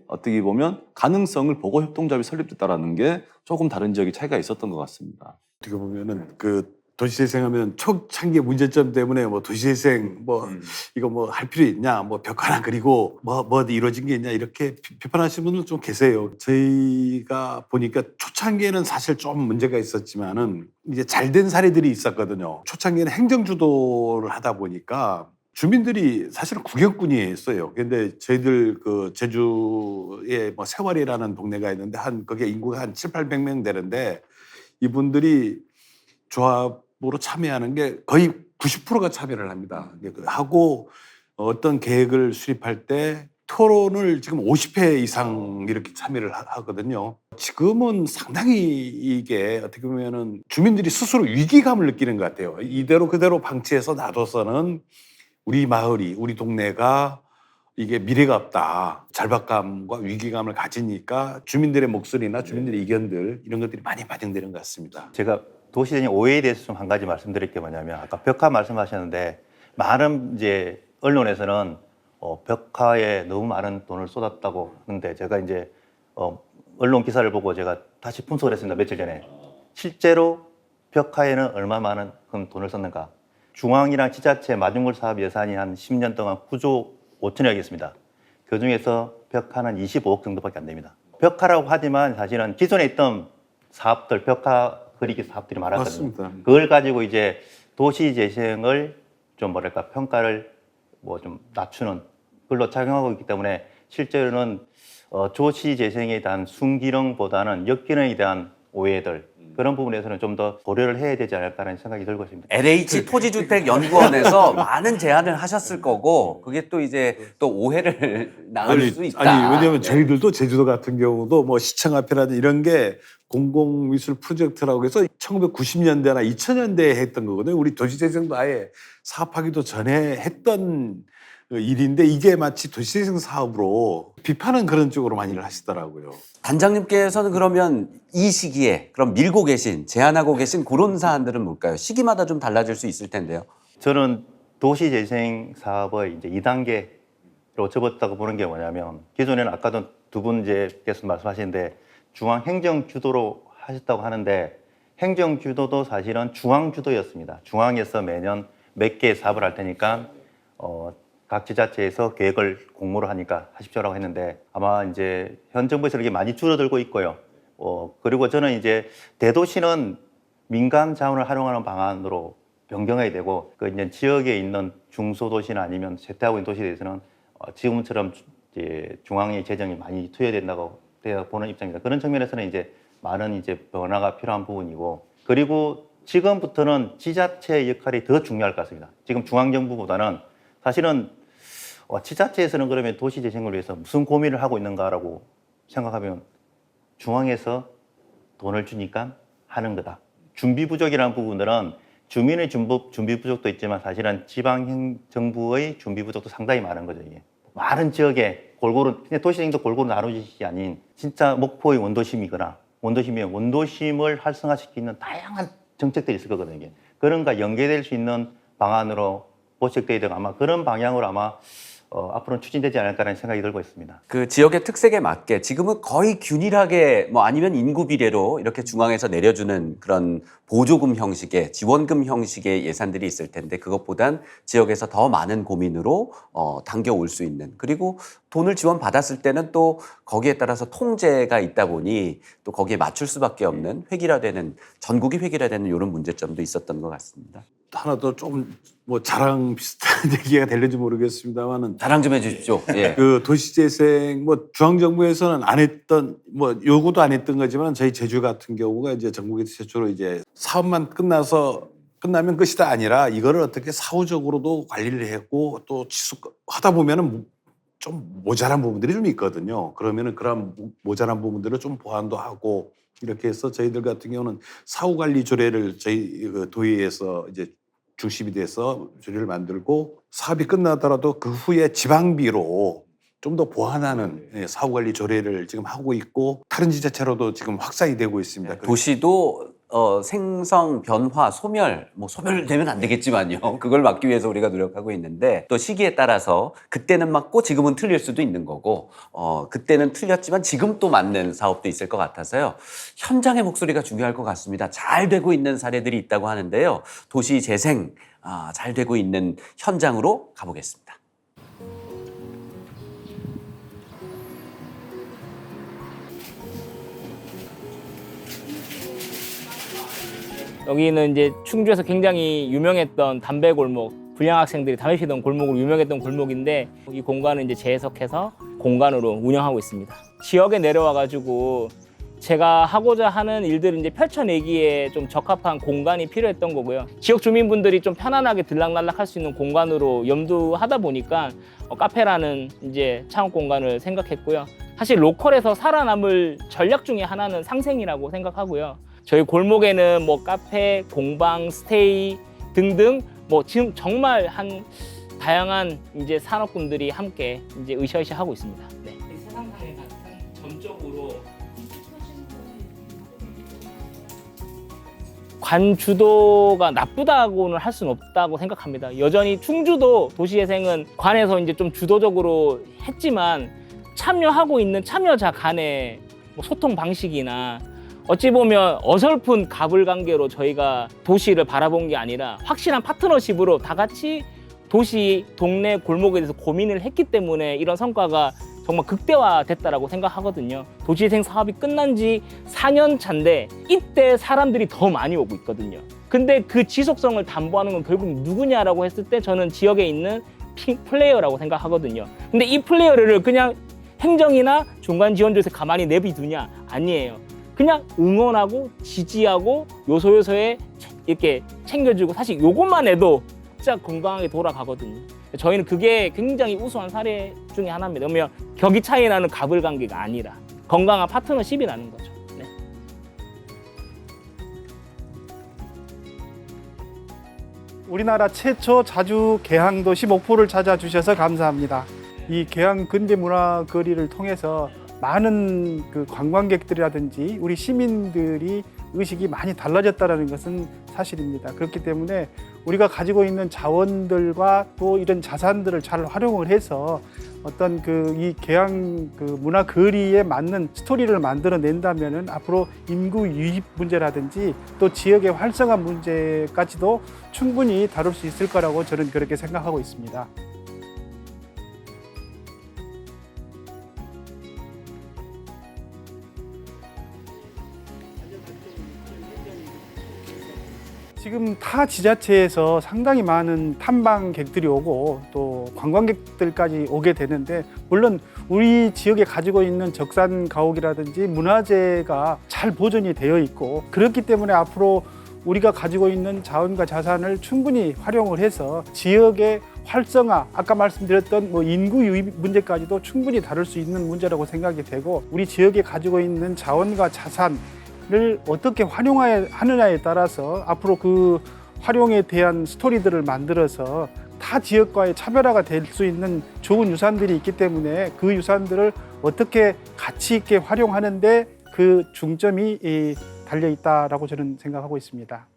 어떻게 보면 가능성을 보고 협동조합이 설립됐다라는 게 조금 다른 지역의 차이가 있었던 것 같습니다. 어떻게 보면은 그 도시재생하면 초창기 문제점 때문에 뭐 도시재생 뭐 이거 뭐 할 필요 있냐 뭐 벽 하나 그리고 뭐 이루어진 게 있냐 이렇게 비판하시는 분들 좀 계세요. 저희가 보니까 초창기에는 사실 좀 문제가 있었지만은 이제 잘된 사례들이 있었거든요. 초창기에는 행정주도를 하다 보니까 주민들이 사실은 구경꾼이었어요. 근데 저희들 그 제주에 뭐 세월이라는 동네가 있는데 거기에 인구가 한 700~800명 되는데 이분들이 조합으로 참여하는 게 거의 90%가 참여를 합니다. 하고 어떤 계획을 수립할 때 토론을 지금 50회 이상 이렇게 참여를 하거든요. 지금은 상당히 이게 어떻게 보면은 주민들이 스스로 위기감을 느끼는 것 같아요. 이대로 그대로 방치해서 놔둬서는 우리 마을이, 우리 동네가 이게 미래가 없다. 절박감과 위기감을 가지니까 주민들의 목소리나 주민들의 의견들 이런 것들이 많이 반영되는 것 같습니다. 제가 도시재생 오해에 대해서 좀 한 가지 말씀드릴 게 뭐냐면 아까 벽화 말씀하셨는데 많은 이제 언론에서는 벽화에 너무 많은 돈을 쏟았다고 하는데 제가 이제 언론 기사를 보고 제가 다시 분석을 했습니다. 며칠 전에 실제로 벽화에는 얼마 많은 돈을 썼는가? 중앙이랑 지자체 마중물 사업 예산이 한 10년 동안 9조 5천억이 있습니다. 그 중에서 벽화는 25억 정도밖에 안 됩니다. 벽화라고 하지만 사실은 기존에 있던 사업들, 벽화 그리기 사업들이 많았거든요. 맞습니다. 그걸 가지고 이제 도시 재생을 좀 뭐랄까 평가를 뭐 좀 낮추는 걸로 작용하고 있기 때문에 실제로는 조시 재생에 대한 순기능보다는 역기능에 대한 오해들 그런 부분에서는 좀 더 고려를 해야 되지 않을까라는 생각이 들고 있습니다. LH 토지주택연구원에서 많은 제안을 하셨을 거고 그게 또 이제 또 오해를 낳을 수 있다. 아니 왜냐하면 네. 저희들도 제주도 같은 경우도 뭐 시청 앞이라든지 이런 게 공공미술 프로젝트라고 해서 1990년대나 2000년대에 했던 거거든요. 우리 도시재생도 아예 사업하기도 전에 했던 일인데 이게 마치 도시재생 사업으로 비판은 그런 쪽으로 많이들 하시더라고요. 단장님께서는 그러면 이 시기에 그럼 밀고 계신, 제안하고 계신 그런 사안들은 뭘까요? 시기마다 좀 달라질 수 있을 텐데요. 저는 도시재생 사업의 이제 2단계로 접었다고 보는 게 뭐냐면 기존에는 아까도 두 분께서 말씀하시는데 중앙행정 주도로 하셨다고 하는데 행정 주도도 사실은 중앙 주도였습니다. 중앙에서 매년 몇 개의 사업을 할 테니까 각 지자체에서 계획을 공모를 하니까 하십시오라고 했는데 아마 이제 현 정부에서 이렇게 많이 줄어들고 있고요. 그리고 저는 이제 대도시는 민간 자원을 활용하는 방안으로 변경해야 되고 그 이제 지역에 있는 중소도시나 아니면 쇠퇴하고 있는 도시에 대해서는 지금처럼 이제 중앙의 재정이 많이 투여된다고 보는 입장입니다. 그런 측면에서는 이제 많은 이제 변화가 필요한 부분이고 그리고 지금부터는 지자체의 역할이 더 중요할 것 같습니다. 지금 중앙정부보다는 사실은 지자체에서는 그러면 도시재생을 위해서 무슨 고민을 하고 있는가라고 생각하면 중앙에서 돈을 주니까 하는 거다. 준비 부족이라는 부분들은 주민의 준비 부족도 있지만 사실은 지방정부의 준비 부족도 상당히 많은 거죠. 이게. 많은 지역에 골고루 도시재생도 골고루 나눠지시 아닌 진짜 목포의 원도심이거나 원도심이면 원도심을 활성화시키는 다양한 정책들이 있을 거거든요. 이게. 그런가 연계될 수 있는 방안으로 보책돼야 되고 아마 그런 방향으로 아마 앞으로는 추진되지 않을까라는 생각이 들고 있습니다. 그 지역의 특색에 맞게 지금은 거의 균일하게 뭐 아니면 인구 비례로 이렇게 중앙에서 내려주는 그런 보조금 형식의 지원금 형식의 예산들이 있을 텐데 그것보단 지역에서 더 많은 고민으로 당겨올 수 있는 그리고 돈을 지원받았을 때는 또 거기에 따라서 통제가 있다 보니 또 거기에 맞출 수밖에 없는 획일화되는 전국이 획일화되는 이런 문제점도 있었던 것 같습니다. 하나 더 좀 뭐 자랑 비슷한 얘기가 될는지 모르겠습니다만은 자랑 좀 해주십시오. 예. 그 도시재생 뭐 중앙정부에서는 안 했던 뭐 요구도 안 했던 거지만 저희 제주 같은 경우가 이제 전국에서 최초로 이제 사업만 끝나면 끝이다 아니라 이거를 어떻게 사후적으로도 관리를 했고 또 지속하다 보면은 좀 모자란 부분들이 좀 있거든요. 그러면은 그런 모자란 부분들을 좀 보완도 하고 이렇게 해서 저희들 같은 경우는 사후관리 조례를 저희 그 도의회에서 이제 중심이 돼서 조례를 만들고 사업이 끝나더라도 그 후에 지방비로 좀 더 보완하는 사후관리 조례를 지금 하고 있고 다른 지자체로도 지금 확산이 되고 있습니다. 도시도 생성, 변화, 소멸, 뭐 소멸되면 안 되겠지만요. 그걸 막기 위해서 우리가 노력하고 있는데 또 시기에 따라서 그때는 맞고 지금은 틀릴 수도 있는 거고 그때는 틀렸지만 지금 또 맞는 사업도 있을 것 같아서요. 현장의 목소리가 중요할 것 같습니다. 잘 되고 있는 사례들이 있다고 하는데요. 도시 재생 잘 되고 있는 현장으로 가보겠습니다. 여기는 이제 충주에서 굉장히 유명했던 담배 골목, 불량 학생들이 담배 피던 골목으로 유명했던 골목인데 이 공간을 이제 재해석해서 공간으로 운영하고 있습니다. 지역에 내려와가지고 제가 하고자 하는 일들을 이제 펼쳐내기에 좀 적합한 공간이 필요했던 거고요. 지역 주민분들이 좀 편안하게 들락날락할 수 있는 공간으로 염두하다 보니까 카페라는 이제 창업 공간을 생각했고요. 사실 로컬에서 살아남을 전략 중에 하나는 상생이라고 생각하고요. 저희 골목에는 뭐 카페, 공방, 스테이 등등 뭐 지금 정말 한 다양한 이제 산업군들이 함께 이제 으쌰으쌰 하고 있습니다. 네. 세상상에 같은 전적으로 관주도가 나쁘다고는 할 수는 없다고 생각합니다. 여전히 충주도 도시재생은 관에서 이제 좀 주도적으로 했지만 참여하고 있는 참여자 간의 뭐 소통 방식이나 어찌 보면 어설픈 가불관계로 저희가 도시를 바라본 게 아니라 확실한 파트너십으로 다 같이 도시, 동네, 골목에 대해서 고민을 했기 때문에 이런 성과가 정말 극대화됐다라고 생각하거든요. 도시재생 사업이 끝난 지 4년 차인데 이때 사람들이 더 많이 오고 있거든요. 근데 그 지속성을 담보하는 건 결국 누구냐라고 했을 때 저는 지역에 있는 플레이어라고 생각하거든요. 근데 이 플레이어를 그냥 행정이나 중간 지원조에서 가만히 내비두냐? 아니에요. 그냥 응원하고 지지하고 요소요소에 이렇게 챙겨주고 사실 요것만 해도 진짜 건강하게 돌아가거든요. 저희는 그게 굉장히 우수한 사례 중에 하나입니다. 그러면 격이 차이 나는 갑을 관계가 아니라 건강한 파트너십이 나는 거죠. 네. 우리나라 최초 자주 개항도시 목포를 찾아주셔서 감사합니다. 이 개항 근대문화 거리를 통해서 많은 그 관광객들이라든지 우리 시민들이 의식이 많이 달라졌다는 것은 사실입니다. 그렇기 때문에 우리가 가지고 있는 자원들과 또 이런 자산들을 잘 활용을 해서 어떤 그 이 개항 그 문화 거리에 맞는 스토리를 만들어낸다면은 앞으로 인구 유입 문제라든지 또 지역의 활성화 문제까지도 충분히 다룰 수 있을 거라고 저는 그렇게 생각하고 있습니다. 지금 타 지자체에서 상당히 많은 탐방객들이 오고 또 관광객들까지 오게 되는데 물론 우리 지역에 가지고 있는 적산 가옥이라든지 문화재가 잘 보존이 되어 있고 그렇기 때문에 앞으로 우리가 가지고 있는 자원과 자산을 충분히 활용을 해서 지역의 활성화, 아까 말씀드렸던 뭐 인구 유입 문제까지도 충분히 다룰 수 있는 문제라고 생각이 되고 우리 지역에 가지고 있는 자원과 자산 를 어떻게 활용하느냐에 따라서 앞으로 그 활용에 대한 스토리들을 만들어서 타 지역과의 차별화가 될 수 있는 좋은 유산들이 있기 때문에 그 유산들을 어떻게 가치 있게 활용하는데 그 중점이 달려 있다라고 저는 생각하고 있습니다.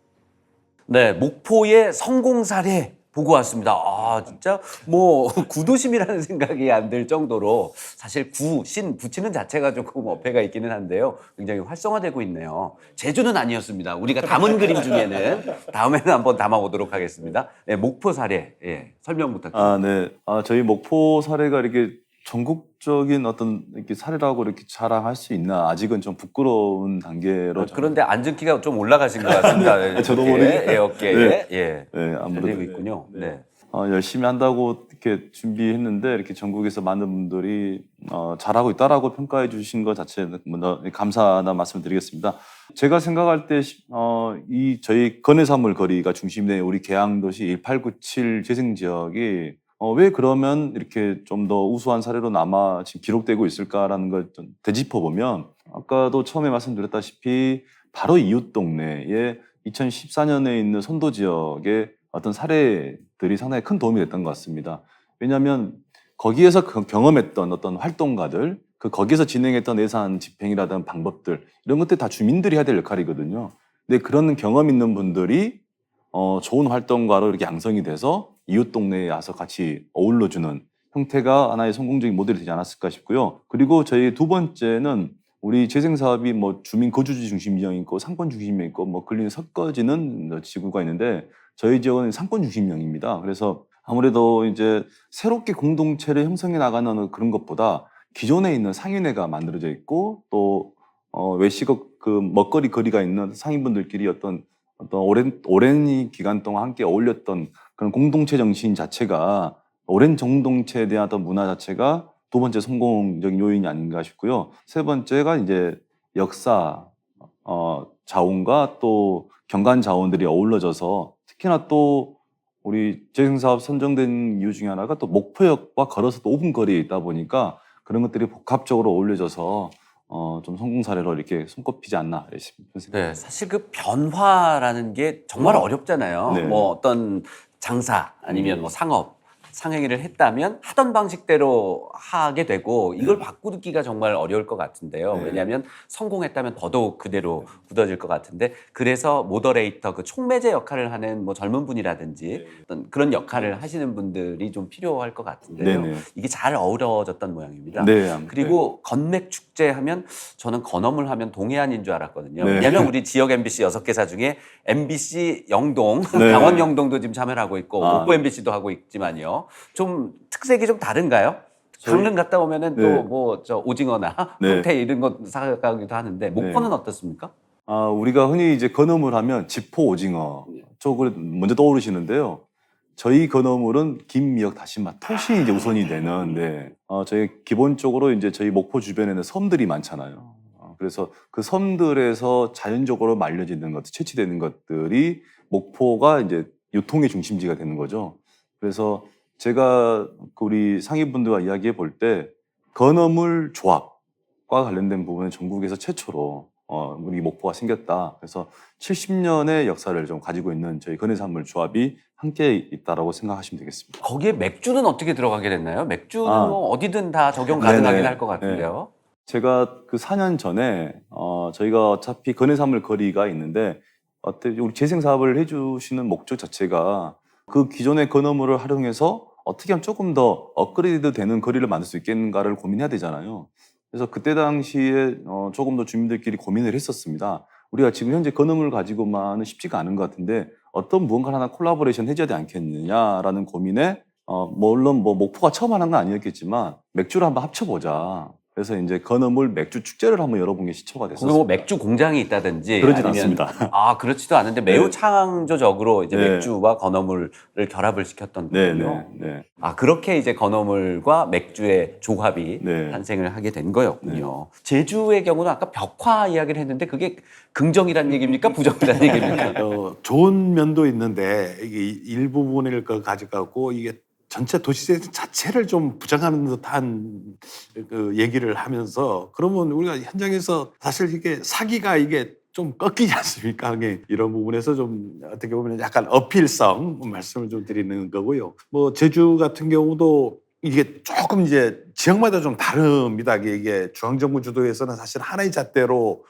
네, 목포의 성공 사례 보고 왔습니다. 아, 진짜 뭐 구도심이라는 생각이 안 들 정도로 사실 신 붙이는 자체가 조금 어폐가 있기는 한데요. 굉장히 활성화되고 있네요. 제주는 아니었습니다. 우리가 담은 그림 중에는 다음에는 한번 담아보도록 하겠습니다. 네, 목포 사례 설명 부탁드립니다. 네. 저희 목포 사례가 이렇게 전국적인 어떤 이렇게 사례라고 이렇게 자랑할 수 있나 아직은 좀 부끄러운 단계로. 그런데 앉은 키가 좀 올라가신 것 같습니다. 저도 모르게 어깨에 아무래도 되고 있군요. 네. 열심히 한다고 이렇게 준비했는데 이렇게 전국에서 많은 분들이 잘하고 있다라고 평가해 주신 것 자체는 감사하다는 말씀드리겠습니다. 제가 생각할 때 이 저희 건해사물 거리가 중심된 우리 계양도시 1897 재생 지역이 왜 그러면 이렇게 좀 더 우수한 사례로 남아 지금 기록되고 있을까라는 걸 좀 되짚어 보면 아까도 처음에 말씀드렸다시피 바로 이웃 동네에 2014년에 있는 선도 지역의 어떤 사례들이 상당히 큰 도움이 됐던 것 같습니다. 왜냐하면 거기에서 경험했던 어떤 활동가들, 거기에서 진행했던 예산 집행이라든 방법들 이런 것들 다 주민들이 해야 될 역할이거든요. 근데 그런 경험 있는 분들이 좋은 활동가로 이렇게 양성이 돼서 이웃 동네에 와서 같이 어울러주는 형태가 하나의 성공적인 모델이 되지 않았을까 싶고요. 그리고 저희 두 번째는 우리 재생 사업이 뭐 주민 거주지 중심형이 있고 상권 중심형이 있고 뭐 근리 섞어지는 지구가 있는데 저희 지역은 상권 중심형입니다. 그래서 아무래도 이제 새롭게 공동체를 형성해 나가는 그런 것보다 기존에 있는 상인회가 만들어져 있고 또 외식업 그 먹거리 거리가 있는 상인분들끼리 어떤 오랜 기간 동안 함께 어울렸던 그런 공동체 정신 자체가 오랜 공동체에 대한 어떤 문화 자체가 두 번째 성공적인 요인이 아닌가 싶고요. 세 번째가 이제 역사, 자원과 또 경관 자원들이 어우러져서 특히나 또 우리 재생사업 선정된 이유 중에 하나가 또 목포역과 걸어서 또 5분 거리에 있다 보니까 그런 것들이 복합적으로 어울려져서 좀 성공 사례로 이렇게 손꼽히지 않나 싶습니다. 네, 사실 그 변화라는 게 정말 어렵잖아요. 네. 뭐 어떤 장사 아니면 뭐 상업, 상행위를 했다면 하던 방식대로 하게 되고 이걸 바꾸기가 정말 어려울 것 같은데요. 네. 왜냐하면 성공했다면 더더욱 그대로 굳어질 것 같은데 그래서 모더레이터 그 촉매제 역할을 하는 뭐 젊은 분이라든지 어떤 그런 역할을 하시는 분들이 좀 필요할 것 같은데요. 네네. 이게 잘 어우러졌던 모양입니다. 네. 그리고 건맥 축제 하면 저는 건어물 하면 동해안인 줄 알았거든요. 네. 왜냐하면 우리 지역 MBC 6개사 중에 MBC 영동, 네. 강원 영동도 지금 참여를 하고 있고 아. 목포 MBC도 하고 있지만요. 좀 특색이 좀 다른가요? 강릉 갔다 오면은 네. 또 뭐 저 오징어나 네. 호태 이런 거 사가기도 하는데 목포는 어떻습니까? 우리가 흔히 이제 건어물 하면 지포 오징어 쪽을 먼저 떠오르시는데요. 저희 건어물은 김, 미역, 다시마, 톳이 이제 우선이 되는데 저희 기본적으로 이제 저희 목포 주변에는 섬들이 많잖아요. 그래서 그 섬들에서 자연적으로 말려지는 것들, 채취되는 것들이 목포가 이제 유통의 중심지가 되는 거죠. 그래서 제가 우리 상인분들과 이야기해 볼 때 건어물 조합과 관련된 부분은 전국에서 최초로 우리 목포가 생겼다. 그래서 70년의 역사를 좀 가지고 있는 저희 건해산물 조합이 함께 있다라고 생각하시면 되겠습니다. 거기에 맥주는 어떻게 들어가게 됐나요? 맥주는 아. 뭐 어디든 다 적용 가능하긴 네네. 할 것 같은데요. 제가 그 4년 전에 저희가 어차피 건해산물 거리가 있는데 우리 재생 사업을 해주시는 목적 자체가 그 기존의 건어물을 활용해서 어떻게 하면 조금 더 업그레이드 되는 거리를 만들 수 있겠는가를 고민해야 되잖아요. 그래서 그때 당시에 조금 더 주민들끼리 고민을 했었습니다. 우리가 지금 현재 건어물을 가지고만은 쉽지가 않은 것 같은데 어떤 무언가 하나 콜라보레이션 해줘야 되지 않겠느냐라는 고민에 물론 뭐 목포가 처음 하는 건 아니었겠지만 맥주를 한번 합쳐보자. 그래서 이제 건어물 맥주 축제를 한번 열어본 게 시초가 거기 됐었습니다. 뭐 맥주 공장이 있다든지 그러진 아니면 않습니다. 그렇지도 않은데 매우 네. 창조적으로 이제 네. 맥주와 건어물을 결합을 시켰던 거군요. 네. 그렇게 이제 건어물과 맥주의 조합이 네. 탄생을 하게 된 거였군요. 제주의 경우는 아까 벽화 이야기를 했는데 그게 긍정이라는 얘기입니까? 부정이라는 얘기입니까? 좋은 면도 있는데 이게 일부분을 가져가고 이게 전체 도시재생 자체를 좀 부정하는 듯한 그 얘기를 하면서 그러면 우리가 현장에서 사실 이게 사기가 이게 좀 꺾이지 않습니까? 이런 부분에서 좀 어떻게 보면 약간 어필성 말씀을 좀 드리는 거고요. 뭐 제주 같은 경우도 이게 조금 이제 지역마다 좀 다릅니다. 이게 중앙정부 주도에서는 사실 하나의 잣대로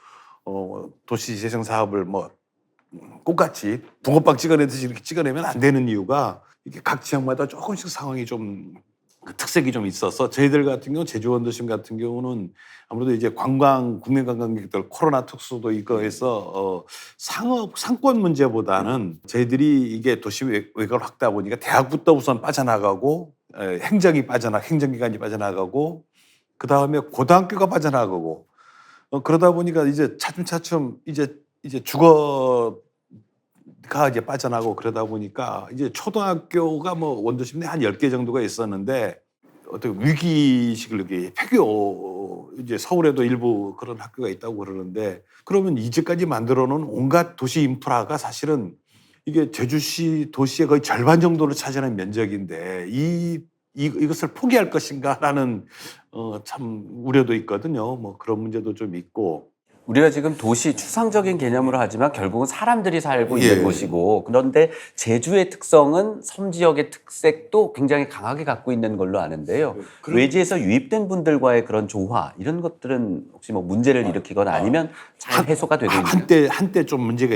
도시재생 사업을 뭐 똑같이 붕어빵 찍어내듯이 이렇게 찍어내면 안 되는 이유가 이게 각 지역마다 조금씩 상황이 좀 특색이 좀 있어서 저희들 같은 경우 제주 원도심 같은 경우는 아무래도 이제 국내 관광객들 코로나 특수도 이거에서 상권 문제보다는 저희들이 이게 도시 외곽을 확대하다 보니까 대학부터 우선 빠져나가고 행정기관이 빠져나가고 그 다음에 고등학교가 빠져나가고 그러다 보니까 이제 차츰 이제 주거가 이제 빠져나고 그러다 보니까 이제 초등학교가 뭐 원도심 내 한 10개 정도가 있었는데 어떻게 위기식을 이렇게 폐교 이제 서울에도 일부 그런 학교가 있다고 그러는데 그러면 이제까지 만들어 놓은 온갖 도시 인프라가 사실은 이게 제주시 도시의 거의 절반 정도를 차지하는 면적인데 이것을 포기할 것인가라는 참 우려도 있거든요. 뭐 그런 문제도 좀 있고. 우리가 지금 도시 추상적인 개념으로 하지만 결국은 사람들이 살고 있는 예. 곳이고 그런데 제주의 특성은 섬 지역의 특색도 굉장히 강하게 갖고 있는 걸로 아는데요. 외지에서 유입된 분들과의 그런 조화 이런 것들은 혹시 뭐 문제를 일으키거나 아니면 잘 해소가 되고 있나요? 한때 좀 문제가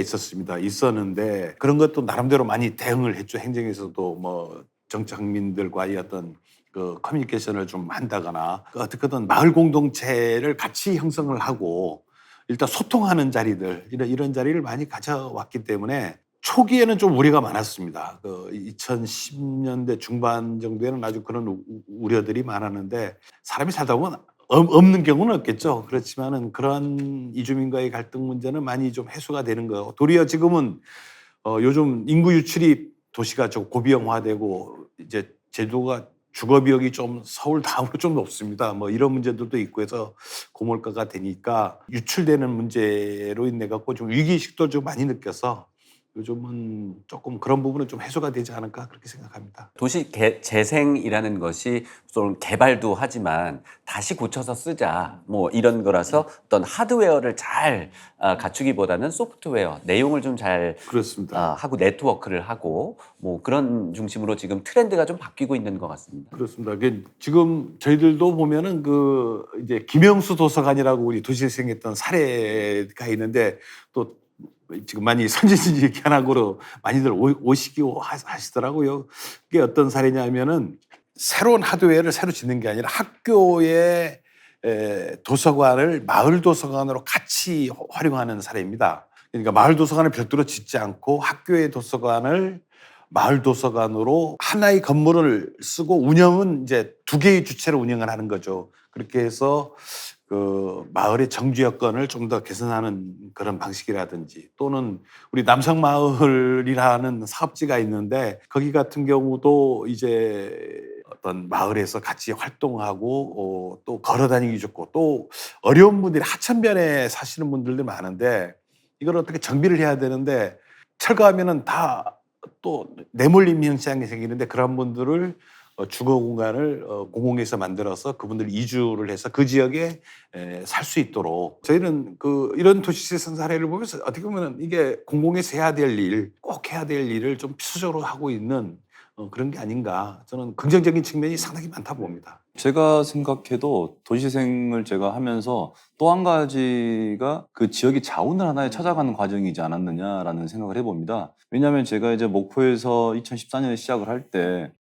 있었는데 그런 것도 나름대로 많이 대응을 했죠. 행정에서도 뭐 정착민들과의 어떤 그 커뮤니케이션을 좀 한다거나 어떻게든 마을 공동체를 같이 형성을 하고 일단 소통하는 자리들 이런 자리를 많이 가져왔기 때문에 초기에는 좀 우려가 많았습니다. 그 2010년대 중반 정도에는 아주 그런 우려들이 많았는데 사람이 살다 보면 없는 경우는 없겠죠. 그렇지만은 그런 이주민과의 갈등 문제는 많이 좀 해소가 되는 거고 도리어 지금은 요즘 인구 유출이 도시가 좀 고비형화되고 이제 제주도가 주거 비용이 좀 서울 다음으로 좀 높습니다. 뭐 이런 문제들도 있고 해서 고물가가 되니까 유출되는 문제로 인해 갖고 좀 위기의식도 좀 많이 느껴서 요즘은 조금 그런 부분은 좀 해소가 되지 않을까 그렇게 생각합니다. 도시 재생이라는 것이 물론 개발도 하지만 다시 고쳐서 쓰자 뭐 이런 거라서 어떤 하드웨어를 잘 갖추기보다는 소프트웨어 내용을 좀 잘 그렇습니다. 하고 네트워크를 하고 뭐 그런 중심으로 지금 트렌드가 좀 바뀌고 있는 것 같습니다. 그렇습니다. 지금 저희들도 보면은 그 이제 김영수 도서관이라고 우리 도시재생 했던 사례가 있는데 또 지금 많이 선진지 견학으로 많이들 오시기도 하시더라고요. 그게 어떤 사례냐면은 새로운 하드웨어를 새로 짓는 게 아니라 학교의 도서관을 마을 도서관으로 같이 활용하는 사례입니다. 그러니까 마을 도서관을 별도로 짓지 않고 학교의 도서관을 마을 도서관으로 하나의 건물을 쓰고 운영은 이제 2개의 주체로 운영을 하는 거죠. 그렇게 해서 그 마을의 정주 여건을 좀 더 개선하는 그런 방식이라든지 또는 우리 남성마을이라는 사업지가 있는데 거기 같은 경우도 이제 어떤 마을에서 같이 활동하고 또 걸어다니기 좋고 또 어려운 분들이 하천변에 사시는 분들도 많은데 이걸 어떻게 정비를 해야 되는데 철거하면은 다 또 내몰림 현상이 생기는데 그런 분들을 주거 공간을 공공에서 만들어서 그분들 이주를 해서 그 지역에 살 수 있도록 저희는 그 이런 도시재생 사례를 보면서 어떻게 보면 이게 공공에서 해야 될 일, 꼭 해야 될 일을 좀 필수적으로 하고 있는 그런 게 아닌가. 저는 긍정적인 측면이 상당히 많다 봅니다. 제가 생각해도 도시재생을 제가 하면서 또 한 가지가 그 지역의 자원을 하나에 찾아가는 과정이지 않았느냐라는 생각을 해봅니다. 왜냐하면 제가 이제 목포에서 2014년에 시작을 할 때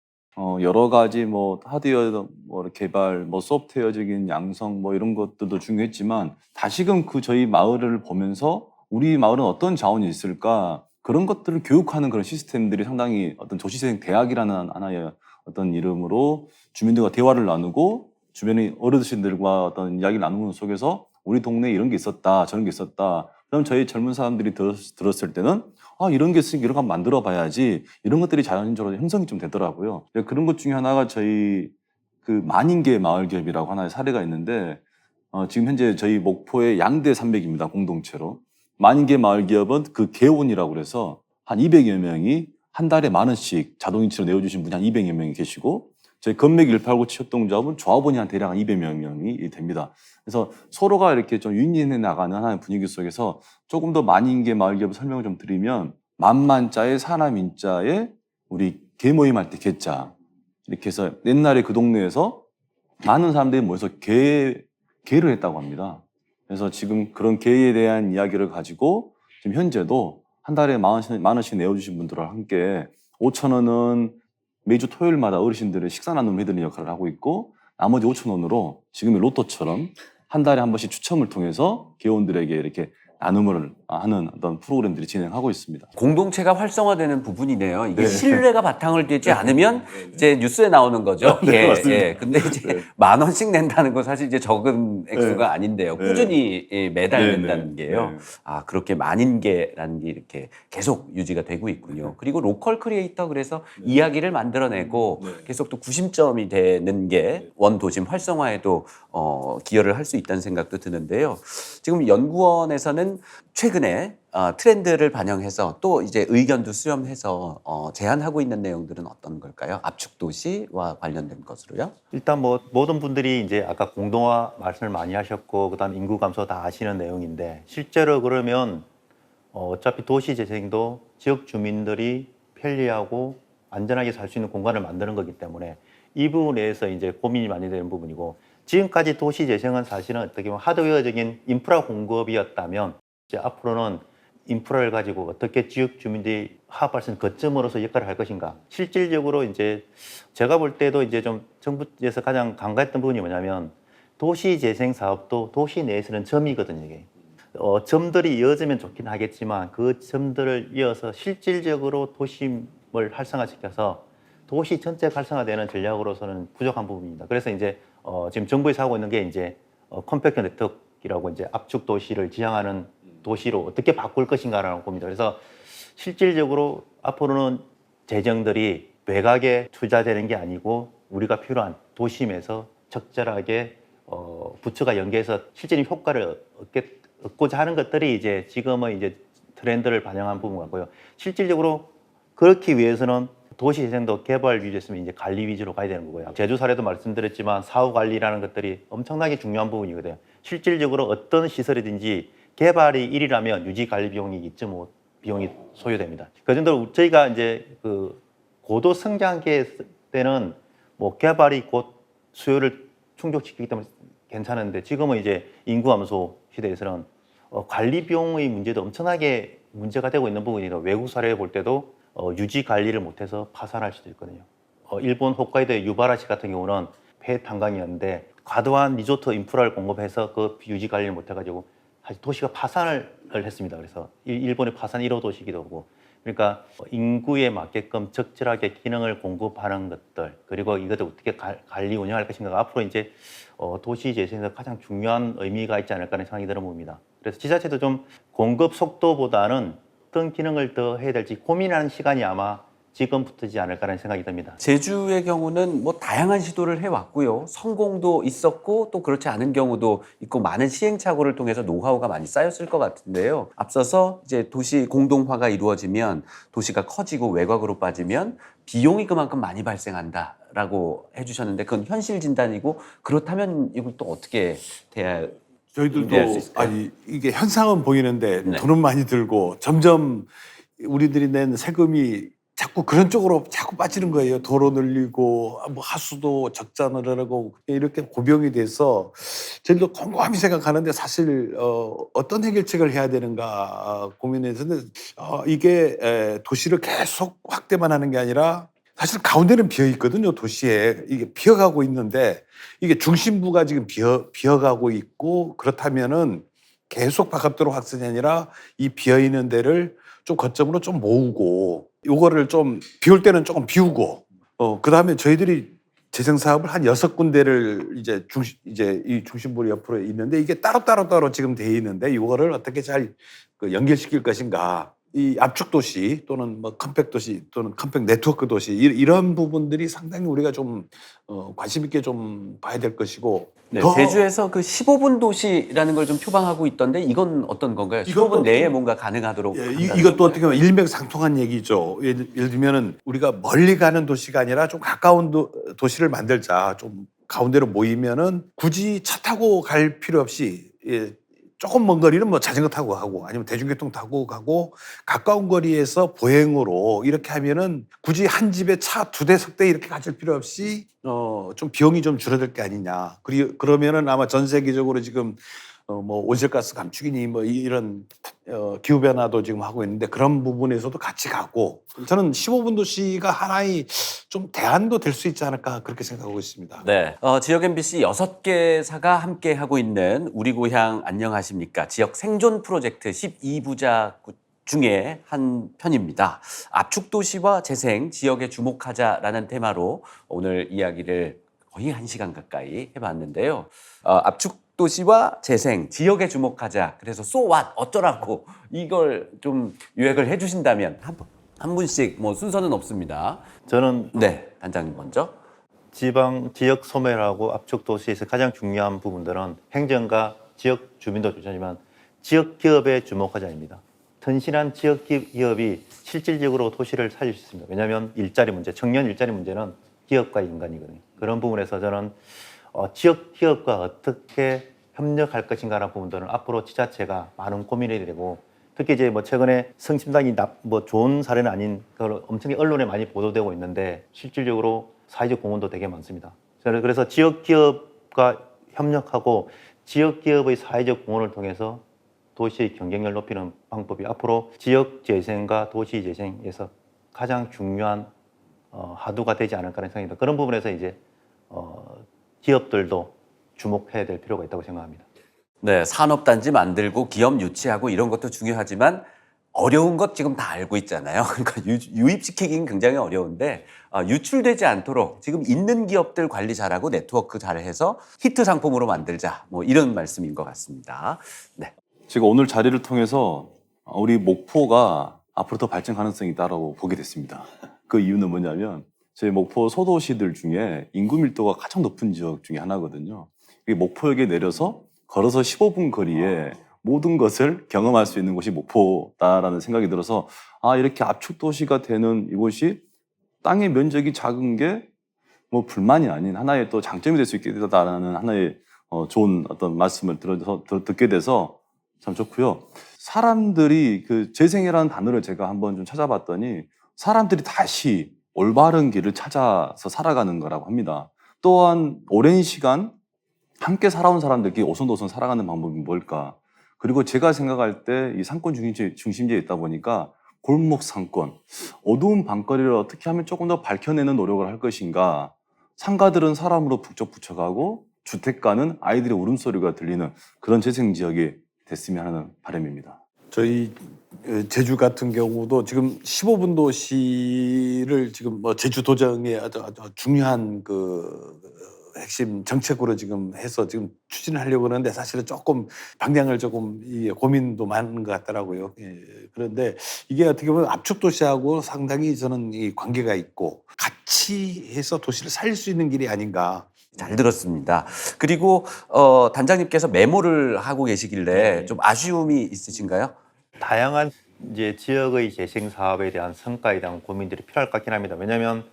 여러 가지 뭐 하드웨어 뭐 개발, 뭐 소프트웨어적인 양성 뭐 이런 것들도 중요했지만 다시금 그 저희 마을을 보면서 우리 마을은 어떤 자원이 있을까 그런 것들을 교육하는 그런 시스템들이 상당히 어떤 도시재생 대학이라는 하나의 어떤 이름으로 주민들과 대화를 나누고 주변의 어르신들과 어떤 이야기를 나누는 속에서 우리 동네에 이런 게 있었다, 저런 게 있었다. 그럼 저희 젊은 사람들이 들었을 때는 아, 이런 게 있으니까 이런 거 한번 만들어 봐야지. 이런 것들이 자연적으로 형성이 좀 되더라고요. 그런 것 중에 하나가 저희 그 만인계 마을기업이라고 하나의 사례가 있는데 지금 현재 저희 목포의 양대 산맥입니다. 공동체로. 만인계 마을기업은 그 개원이라고 그래서 한 200여 명이 한 달에 10,000원씩 자동이체로 내어주신 분이 한 200여 명이 계시고 저희 건맥 189 취업동조합은 조합원이 한 대략 한 200여 명이 됩니다. 그래서 서로가 이렇게 좀 윈윈해 나가는 하나의 분위기 속에서 조금 더 만인계 마을기업 설명을 좀 드리면 만만자에 사람인자에 우리 개모임할 때 개자 이렇게 해서 옛날에 그 동네에서 많은 사람들이 모여서 개를 했다고 합니다. 그래서 지금 그런 개에 대한 이야기를 가지고 지금 현재도 한 달에 10,000원씩 내어주신 분들과 함께 5,000원은 매주 토요일마다 어르신들의 식사 나눔을 해드리는 역할을 하고 있고 나머지 5,000원으로 지금의 로또처럼 한 달에 한 번씩 추첨을 통해서 개원들에게 이렇게 나눔을 하는 어떤 프로그램들이 진행하고 있습니다. 공동체가 활성화되는 부분이네요. 이게 신뢰가 바탕을 두지 않으면 이제 뉴스에 나오는 거죠. 네, 예, 맞습니다. 예. 근데 이제 10,000원씩 낸다는 건 사실 이제 적은 액수가 아닌데요. 꾸준히 매달 낸다는 게요. 아, 그렇게 만인계라는 게 이렇게 계속 유지가 되고 있군요. 그리고 로컬 크리에이터 그래서 이야기를 만들어내고 계속 또 구심점이 되는 게 원도심 활성화에도 기여를 할 수 있다는 생각도 드는데요. 지금 연구원에서는 최근에 트렌드를 반영해서 또 이제 의견도 수렴해서 제안하고 있는 내용들은 어떤 걸까요? 압축 도시와 관련된 것으로요? 일단 뭐 모든 분들이 이제 아까 공동화 말씀을 많이 하셨고 그다음 인구 감소 다 아시는 내용인데 실제로 그러면 어차피 도시 재생도 지역 주민들이 편리하고 안전하게 살 수 있는 공간을 만드는 거기 때문에 이 부분에서 이제 고민이 많이 되는 부분이고 지금까지 도시 재생은 사실은 어떻게 보면 하드웨어적인 인프라 공급이었다면 이제 앞으로는 인프라를 가지고 어떻게 지역 주민들이 화합할 수 있는 거점으로서 역할을 할 것인가. 실질적으로 이제 제가 볼 때도 이제 좀 정부에서 가장 간과했던 부분이 뭐냐면 도시 재생 사업도 도시 내에서는 점이거든요, 이게. 점들이 이어지면 좋긴 하겠지만 그 점들을 이어서 실질적으로 도심을 활성화시켜서 도시 전체가 활성화되는 전략으로서는 부족한 부분입니다. 그래서 이제 지금 정부에서 하고 있는 게 이제 컴팩트 네트워크라고 이제 압축 도시를 지향하는 도시로 어떻게 바꿀 것인가라는 겁니다. 그래서 실질적으로 앞으로는 재정들이 외곽에 투자되는 게 아니고 우리가 필요한 도심에서 적절하게 부처가 연계해서 실질적인 효과를 얻고자 하는 것들이 이제 지금은 이제 트렌드를 반영한 부분 같고요. 실질적으로 그렇기 위해서는 도시 재생도 개발 위주였으면 이제 관리 위주로 가야 되는 거고요. 제주 사례도 말씀드렸지만 사후 관리라는 것들이 엄청나게 중요한 부분이거든요. 실질적으로 어떤 시설이든지 개발이 1이라면 유지 관리 비용이 2.5 비용이 소요됩니다. 그 정도로 저희가 이제 그 고도 성장기 때는 뭐 개발이 곧 수요를 충족시키기 때문에 괜찮은데 지금은 이제 인구 감소 시대에서는 관리 비용의 문제도 엄청나게 문제가 되고 있는 부분이라 외국 사례 볼 때도 유지 관리를 못해서 파산할 수도 있거든요. 일본 홋카이도의 유바라시 같은 경우는 폐 탄광이었는데 과도한 리조트 인프라를 공급해서 그 유지 관리를 못해가지고 사실 도시가 파산을 했습니다. 그래서 일본의 파산 1호 도시이기도 하고 그러니까 인구에 맞게끔 적절하게 기능을 공급하는 것들, 그리고 이것을 어떻게 관리 운영할 것인가가 앞으로 이제 도시 재생에서 가장 중요한 의미가 있지 않을까 하는 생각이 들어봅니다. 그래서 지자체도 좀 공급 속도보다는 어떤 기능을 더 해야 될지 고민하는 시간이 아마 지금부터지 않을까라는 생각이 듭니다. 제주의 경우는 뭐 다양한 시도를 해왔고요. 성공도 있었고 또 그렇지 않은 경우도 있고 많은 시행착오를 통해서 노하우가 많이 쌓였을 것 같은데요. 앞서서 이제 도시 공동화가 이루어지면 도시가 커지고 외곽으로 빠지면 비용이 그만큼 많이 발생한다라고 해주셨는데 그건 현실 진단이고 그렇다면 이걸 또 어떻게 이해할 수 저희들도 있을까요? 아니 이게 현상은 보이는데 네. 돈은 많이 들고 점점 우리들이 낸 세금이 자꾸 그런 쪽으로 자꾸 빠지는 거예요. 도로 늘리고 뭐 하수도 적자 늘어나고 이렇게 고병이 돼서 저희도 곰곰이 생각하는데 사실 어떤 해결책을 해야 되는가 고민해서는 이게 도시를 계속 확대만 하는 게 아니라 사실 가운데는 비어 있거든요. 도시에 이게 비어가고 있는데 이게 중심부가 지금 비어가고 있고 그렇다면은 계속 바깥으로 확산이 아니라 이 비어 있는 데를 좀 거점으로 좀 모으고 요거를 좀 비울 때는 조금 비우고 그다음에 저희들이 재생 사업을 한 6군데를 이제 이 중심부 옆으로 있는데 이게 따로 지금 돼 있는데 이거를 어떻게 잘 연결시킬 것인가. 이 압축 도시 또는 뭐 컴팩 도시 또는 컴팩 네트워크 도시 이런 부분들이 상당히 우리가 좀 관심 있게 좀 봐야 될 것이고 네, 제주에서 그 15분 도시라는 걸 좀 표방하고 있던데 이건 어떤 건가요? 15분 내에 뭔가 가능하도록 한다는 이것도 건가요? 어떻게 보면 일맥상통한 얘기죠. 예를 들면은 우리가 멀리 가는 도시가 아니라 좀 가까운 도시를 만들자. 좀 가운데로 모이면은 굳이 차 타고 갈 필요 없이 조금 먼 거리는 뭐 자전거 타고 가고 아니면 대중교통 타고 가고 가까운 거리에서 보행으로 이렇게 하면은 굳이 한 집에 차 2대, 3대 이렇게 가질 필요 없이 좀 비용이 좀 줄어들 게 아니냐. 그러면은 아마 전 세계적으로 지금 뭐 온실가스 감축이니 뭐 이런 기후 변화도 지금 하고 있는데 그런 부분에서도 같이 가고 저는 15분 도시가 하나의 좀 대안도 될 수 있지 않을까 그렇게 생각하고 있습니다. 네, 지역 MBC 6개사가 함께 하고 있는 우리 고향 안녕하십니까 지역 생존 프로젝트 12부작 중에 한 편입니다. 압축 도시와 재생, 지역에 주목하자라는 테마로 오늘 이야기를 거의 1시간 가까이 해봤는데요. 압축 도시와 재생, 지역에 주목하자. 그래서 so what, 어쩌라고 이걸 좀 요약을 해주신다면 한 분씩 뭐 순서는 없습니다. 저는 네, 단장님 먼저. 지역 소멸하고 압축 도시에서 가장 중요한 부분들은 행정과 지역 주민도 중요하지만 지역 기업에 주목하자입니다. 튼실한 지역 기업이 실질적으로 도시를 살릴 수 있습니다. 왜냐하면 일자리 문제, 청년 일자리 문제는 기업과 인간이거든요. 그런 부분에서 저는 지역 기업과 어떻게 협력할 것인가라는 부분들은 앞으로 지자체가 많은 고민이 되고 특히 이제 뭐 최근에 성심당이 뭐 좋은 사례는 아닌 그걸 엄청 언론에 많이 보도되고 있는데 실질적으로 사회적 공헌도 되게 많습니다. 그래서 지역 기업과 협력하고 지역 기업의 사회적 공헌을 통해서 도시의 경쟁력을 높이는 방법이 앞으로 지역 재생과 도시 재생에서 가장 중요한 하두가 되지 않을까 하는 생각이 듭니다. 그런 부분에서 이제 기업들도 주목해야 될 필요가 있다고 생각합니다. 네, 산업단지 만들고 기업 유치하고 이런 것도 중요하지만 어려운 것 지금 다 알고 있잖아요. 그러니까 유입시키긴 굉장히 어려운데 유출되지 않도록 지금 있는 기업들 관리 잘하고 네트워크 잘해서 히트 상품으로 만들자. 뭐 이런 말씀인 것 같습니다. 네. 제가 오늘 자리를 통해서 우리 목포가 앞으로 더 발전 가능성이 있다고 보게 됐습니다. 그 이유는 뭐냐면 저희 목포 소도시들 중에 인구 밀도가 가장 높은 지역 중에 하나거든요. 목포역에 내려서 걸어서 15분 거리에 모든 것을 경험할 수 있는 곳이 목포다라는 생각이 들어서 이렇게 압축 도시가 되는 이곳이 땅의 면적이 작은 게 뭐 불만이 아닌 하나의 또 장점이 될 수 있게 되다라는 하나의 좋은 어떤 말씀을 듣게 돼서 참 좋고요. 사람들이 그 재생이라는 단어를 제가 한번 좀 찾아봤더니 사람들이 다시 올바른 길을 찾아서 살아가는 거라고 합니다. 또한 오랜 시간 함께 살아온 사람들끼리 오손도손 살아가는 방법이 뭘까? 그리고 제가 생각할 때 이 상권 중심지에 있다 보니까 골목 상권, 어두운 밤거리를 어떻게 하면 조금 더 밝혀내는 노력을 할 것인가? 상가들은 사람으로 북적 붙여가고 주택가는 아이들의 울음소리가 들리는 그런 재생지역이 됐으면 하는 바람입니다. 저희 제주 같은 경우도 지금 15분 도시를 지금 뭐 제주도정의 아주 중요한 그 핵심 정책으로 지금 해서 지금 추진하려고 하는데 사실은 조금 방향을 조금 고민도 많은 것 같더라고요. 예. 그런데 이게 어떻게 보면 압축 도시하고 상당히 저는 이 관계가 있고 같이 해서 도시를 살릴 수 있는 길이 아닌가. 잘 들었습니다. 그리고 단장님께서 메모를 하고 계시길래 좀 아쉬움이 있으신가요? 다양한 이제 지역의 재생 사업에 대한 성과에 대한 고민들이 필요할 것 같긴 합니다. 왜냐하면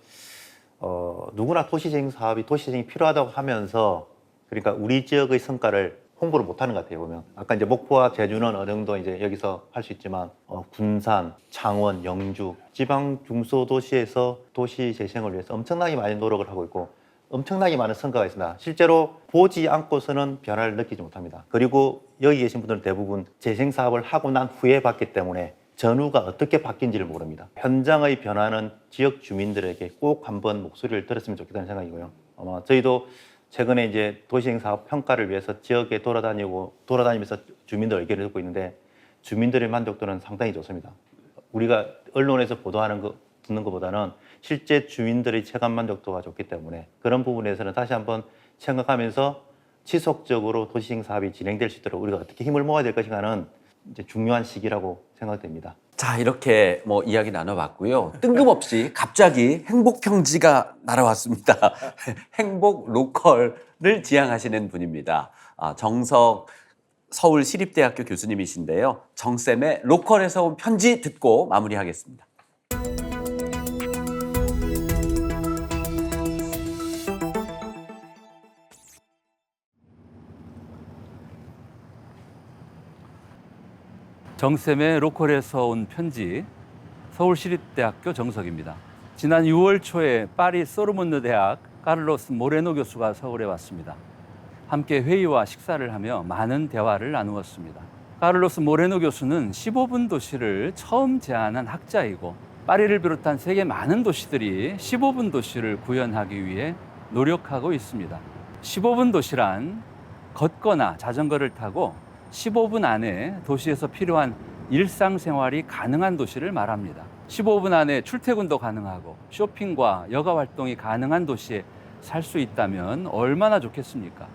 누구나 도시재생 사업이 도시재생이 필요하다고 하면서 그러니까 우리 지역의 성과를 홍보를 못하는 것 같아요. 보면 아까 이제 목포와 제주는 어느 정도 이제 여기서 할 수 있지만 군산, 창원, 영주 지방 중소도시에서 도시 재생을 위해서 엄청나게 많이 노력을 하고 있고 엄청나게 많은 성과가 있습니다. 실제로 보지 않고서는 변화를 느끼지 못합니다. 그리고 여기 계신 분들은 대부분 재생 사업을 하고 난 후에 봤기 때문에 전후가 어떻게 바뀐지를 모릅니다. 현장의 변화는 지역 주민들에게 꼭 한번 목소리를 들었으면 좋겠다는 생각이고요. 아마 저희도 최근에 이제 도시재생 사업 평가를 위해서 지역에 돌아다니면서 주민들 의견을 듣고 있는데 주민들의 만족도는 상당히 좋습니다. 우리가 언론에서 보도하는 거 듣는 것보다는 실제 주민들의 체감 만족도가 좋기 때문에 그런 부분에서는 다시 한번 생각하면서 지속적으로 도시재생 사업이 진행될 수 있도록 우리가 어떻게 힘을 모아야 될 것인가는 이제 중요한 시기라고 생각됩니다. 자, 이렇게 뭐 이야기 나눠봤고요. 뜬금없이 갑자기 행복 평지가 날아왔습니다. 행복 로컬을 지향하시는 분입니다. 정석 서울시립대학교 교수님이신데요. 정쌤의 로컬에서 온 편지 듣고 마무리하겠습니다. 정쌤의 로컬에서 온 편지, 서울시립대학교 정석입니다. 지난 6월 초에 파리 소르몬느 대학 카를로스 모레노 교수가 서울에 왔습니다. 함께 회의와 식사를 하며 많은 대화를 나누었습니다. 카를로스 모레노 교수는 15분 도시를 처음 제안한 학자이고 파리를 비롯한 세계 많은 도시들이 15분 도시를 구현하기 위해 노력하고 있습니다. 15분 도시란 걷거나 자전거를 타고 15분 안에 도시에서 필요한 일상생활이 가능한 도시를 말합니다. 15분 안에 출퇴근도 가능하고 쇼핑과 여가 활동이 가능한 도시에 살 수 있다면 얼마나 좋겠습니까?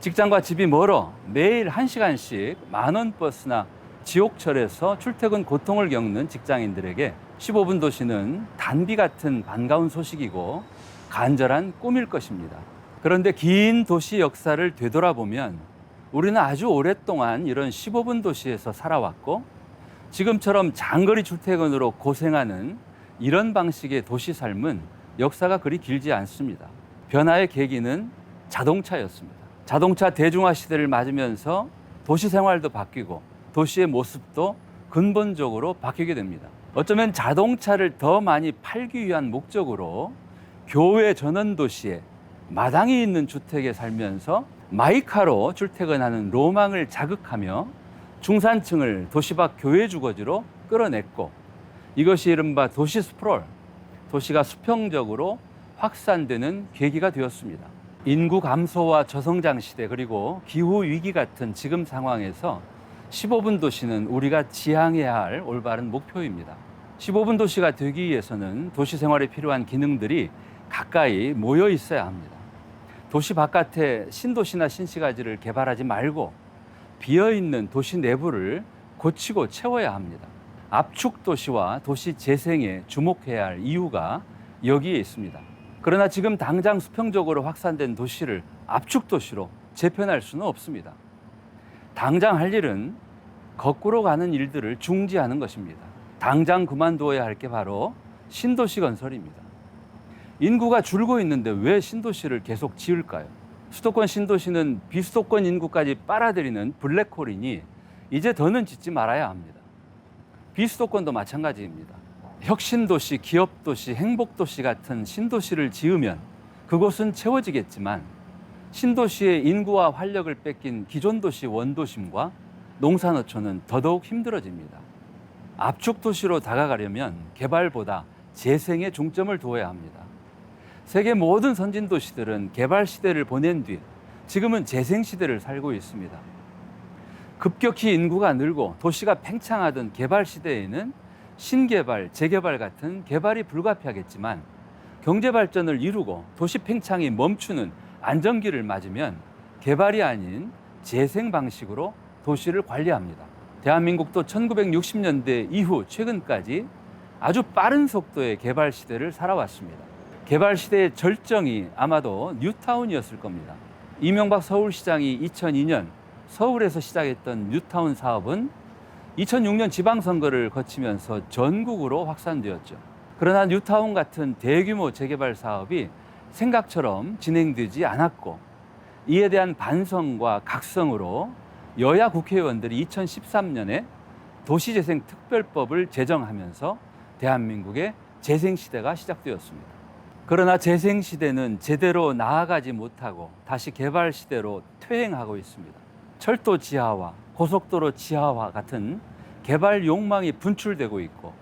직장과 집이 멀어 매일 1시간씩 만원 버스나 지옥철에서 출퇴근 고통을 겪는 직장인들에게 15분 도시는 단비 같은 반가운 소식이고 간절한 꿈일 것입니다. 그런데 긴 도시 역사를 되돌아보면 우리는 아주 오랫동안 이런 15분 도시에서 살아왔고 지금처럼 장거리 출퇴근으로 고생하는 이런 방식의 도시 삶은 역사가 그리 길지 않습니다. 변화의 계기는 자동차였습니다. 자동차 대중화 시대를 맞으면서 도시 생활도 바뀌고 도시의 모습도 근본적으로 바뀌게 됩니다. 어쩌면 자동차를 더 많이 팔기 위한 목적으로 교외 전원 도시에 마당이 있는 주택에 살면서 마이카로 출퇴근하는 로망을 자극하며 중산층을 도시 밖 교외 주거지로 끌어냈고 이것이 이른바 도시 스프롤, 도시가 수평적으로 확산되는 계기가 되었습니다. 인구 감소와 저성장 시대 그리고 기후 위기 같은 지금 상황에서 15분 도시는 우리가 지향해야 할 올바른 목표입니다. 15분 도시가 되기 위해서는 도시 생활에 필요한 기능들이 가까이 모여 있어야 합니다. 도시 바깥에 신도시나 신시가지를 개발하지 말고 비어있는 도시 내부를 고치고 채워야 합니다. 압축 도시와 도시 재생에 주목해야 할 이유가 여기에 있습니다. 그러나 지금 당장 수평적으로 확산된 도시를 압축 도시로 재편할 수는 없습니다. 당장 할 일은 거꾸로 가는 일들을 중지하는 것입니다. 당장 그만두어야 할 게 바로 신도시 건설입니다. 인구가 줄고 있는데 왜 신도시를 계속 지을까요? 수도권 신도시는 비수도권 인구까지 빨아들이는 블랙홀이니 이제 더는 짓지 말아야 합니다. 비수도권도 마찬가지입니다. 혁신도시, 기업도시, 행복도시 같은 신도시를 지으면 그곳은 채워지겠지만 신도시의 인구와 활력을 뺏긴 기존 도시 원도심과 농산어촌은 더더욱 힘들어집니다. 압축도시로 다가가려면 개발보다 재생에 중점을 두어야 합니다. 세계 모든 선진도시들은 개발 시대를 보낸 뒤 지금은 재생 시대를 살고 있습니다. 급격히 인구가 늘고 도시가 팽창하던 개발 시대에는 신개발, 재개발 같은 개발이 불가피하겠지만 경제 발전을 이루고 도시 팽창이 멈추는 안정기를 맞으면 개발이 아닌 재생 방식으로 도시를 관리합니다. 대한민국도 1960년대 이후 최근까지 아주 빠른 속도의 개발 시대를 살아왔습니다. 개발 시대의 절정이 아마도 뉴타운이었을 겁니다. 이명박 서울시장이 2002년 서울에서 시작했던 뉴타운 사업은 2006년 지방선거를 거치면서 전국으로 확산되었죠. 그러나 뉴타운 같은 대규모 재개발 사업이 생각처럼 진행되지 않았고 이에 대한 반성과 각성으로 여야 국회의원들이 2013년에 도시재생특별법을 제정하면서 대한민국의 재생시대가 시작되었습니다. 그러나 재생시대는 제대로 나아가지 못하고 다시 개발시대로 퇴행하고 있습니다. 철도 지하화, 고속도로 지하화 같은 개발 욕망이 분출되고 있고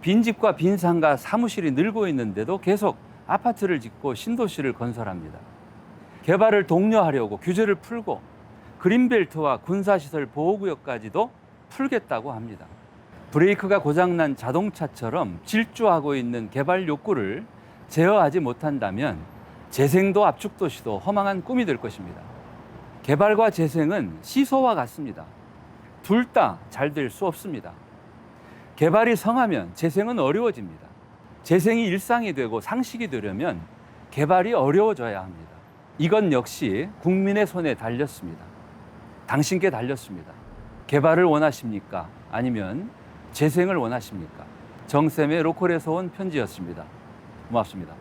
빈집과 빈상가 사무실이 늘고 있는데도 계속 아파트를 짓고 신도시를 건설합니다. 개발을 독려하려고 규제를 풀고 그린벨트와 군사시설 보호구역까지도 풀겠다고 합니다. 브레이크가 고장난 자동차처럼 질주하고 있는 개발 욕구를 제어하지 못한다면 재생도 압축도시도 허망한 꿈이 될 것입니다. 개발과 재생은 시소와 같습니다. 둘 다 잘 될 수 없습니다. 개발이 성하면 재생은 어려워집니다. 재생이 일상이 되고 상식이 되려면 개발이 어려워져야 합니다. 이건 역시 국민의 손에 달렸습니다. 당신께 달렸습니다. 개발을 원하십니까? 아니면 재생을 원하십니까? 정쌤의 로컬에서 온 편지였습니다. 고맙습니다.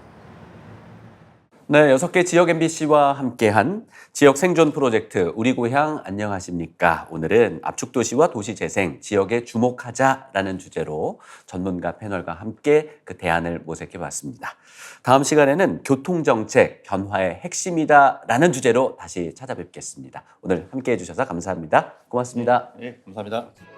네, 6개 지역 MBC와 함께한 지역 생존 프로젝트 우리 고향 안녕하십니까? 오늘은 압축도시와 도시재생, 지역에 주목하자라는 주제로 전문가 패널과 함께 그 대안을 모색해봤습니다. 다음 시간에는 교통정책 변화의 핵심이다라는 주제로 다시 찾아뵙겠습니다. 오늘 함께해 주셔서 감사합니다. 고맙습니다. 네, 감사합니다.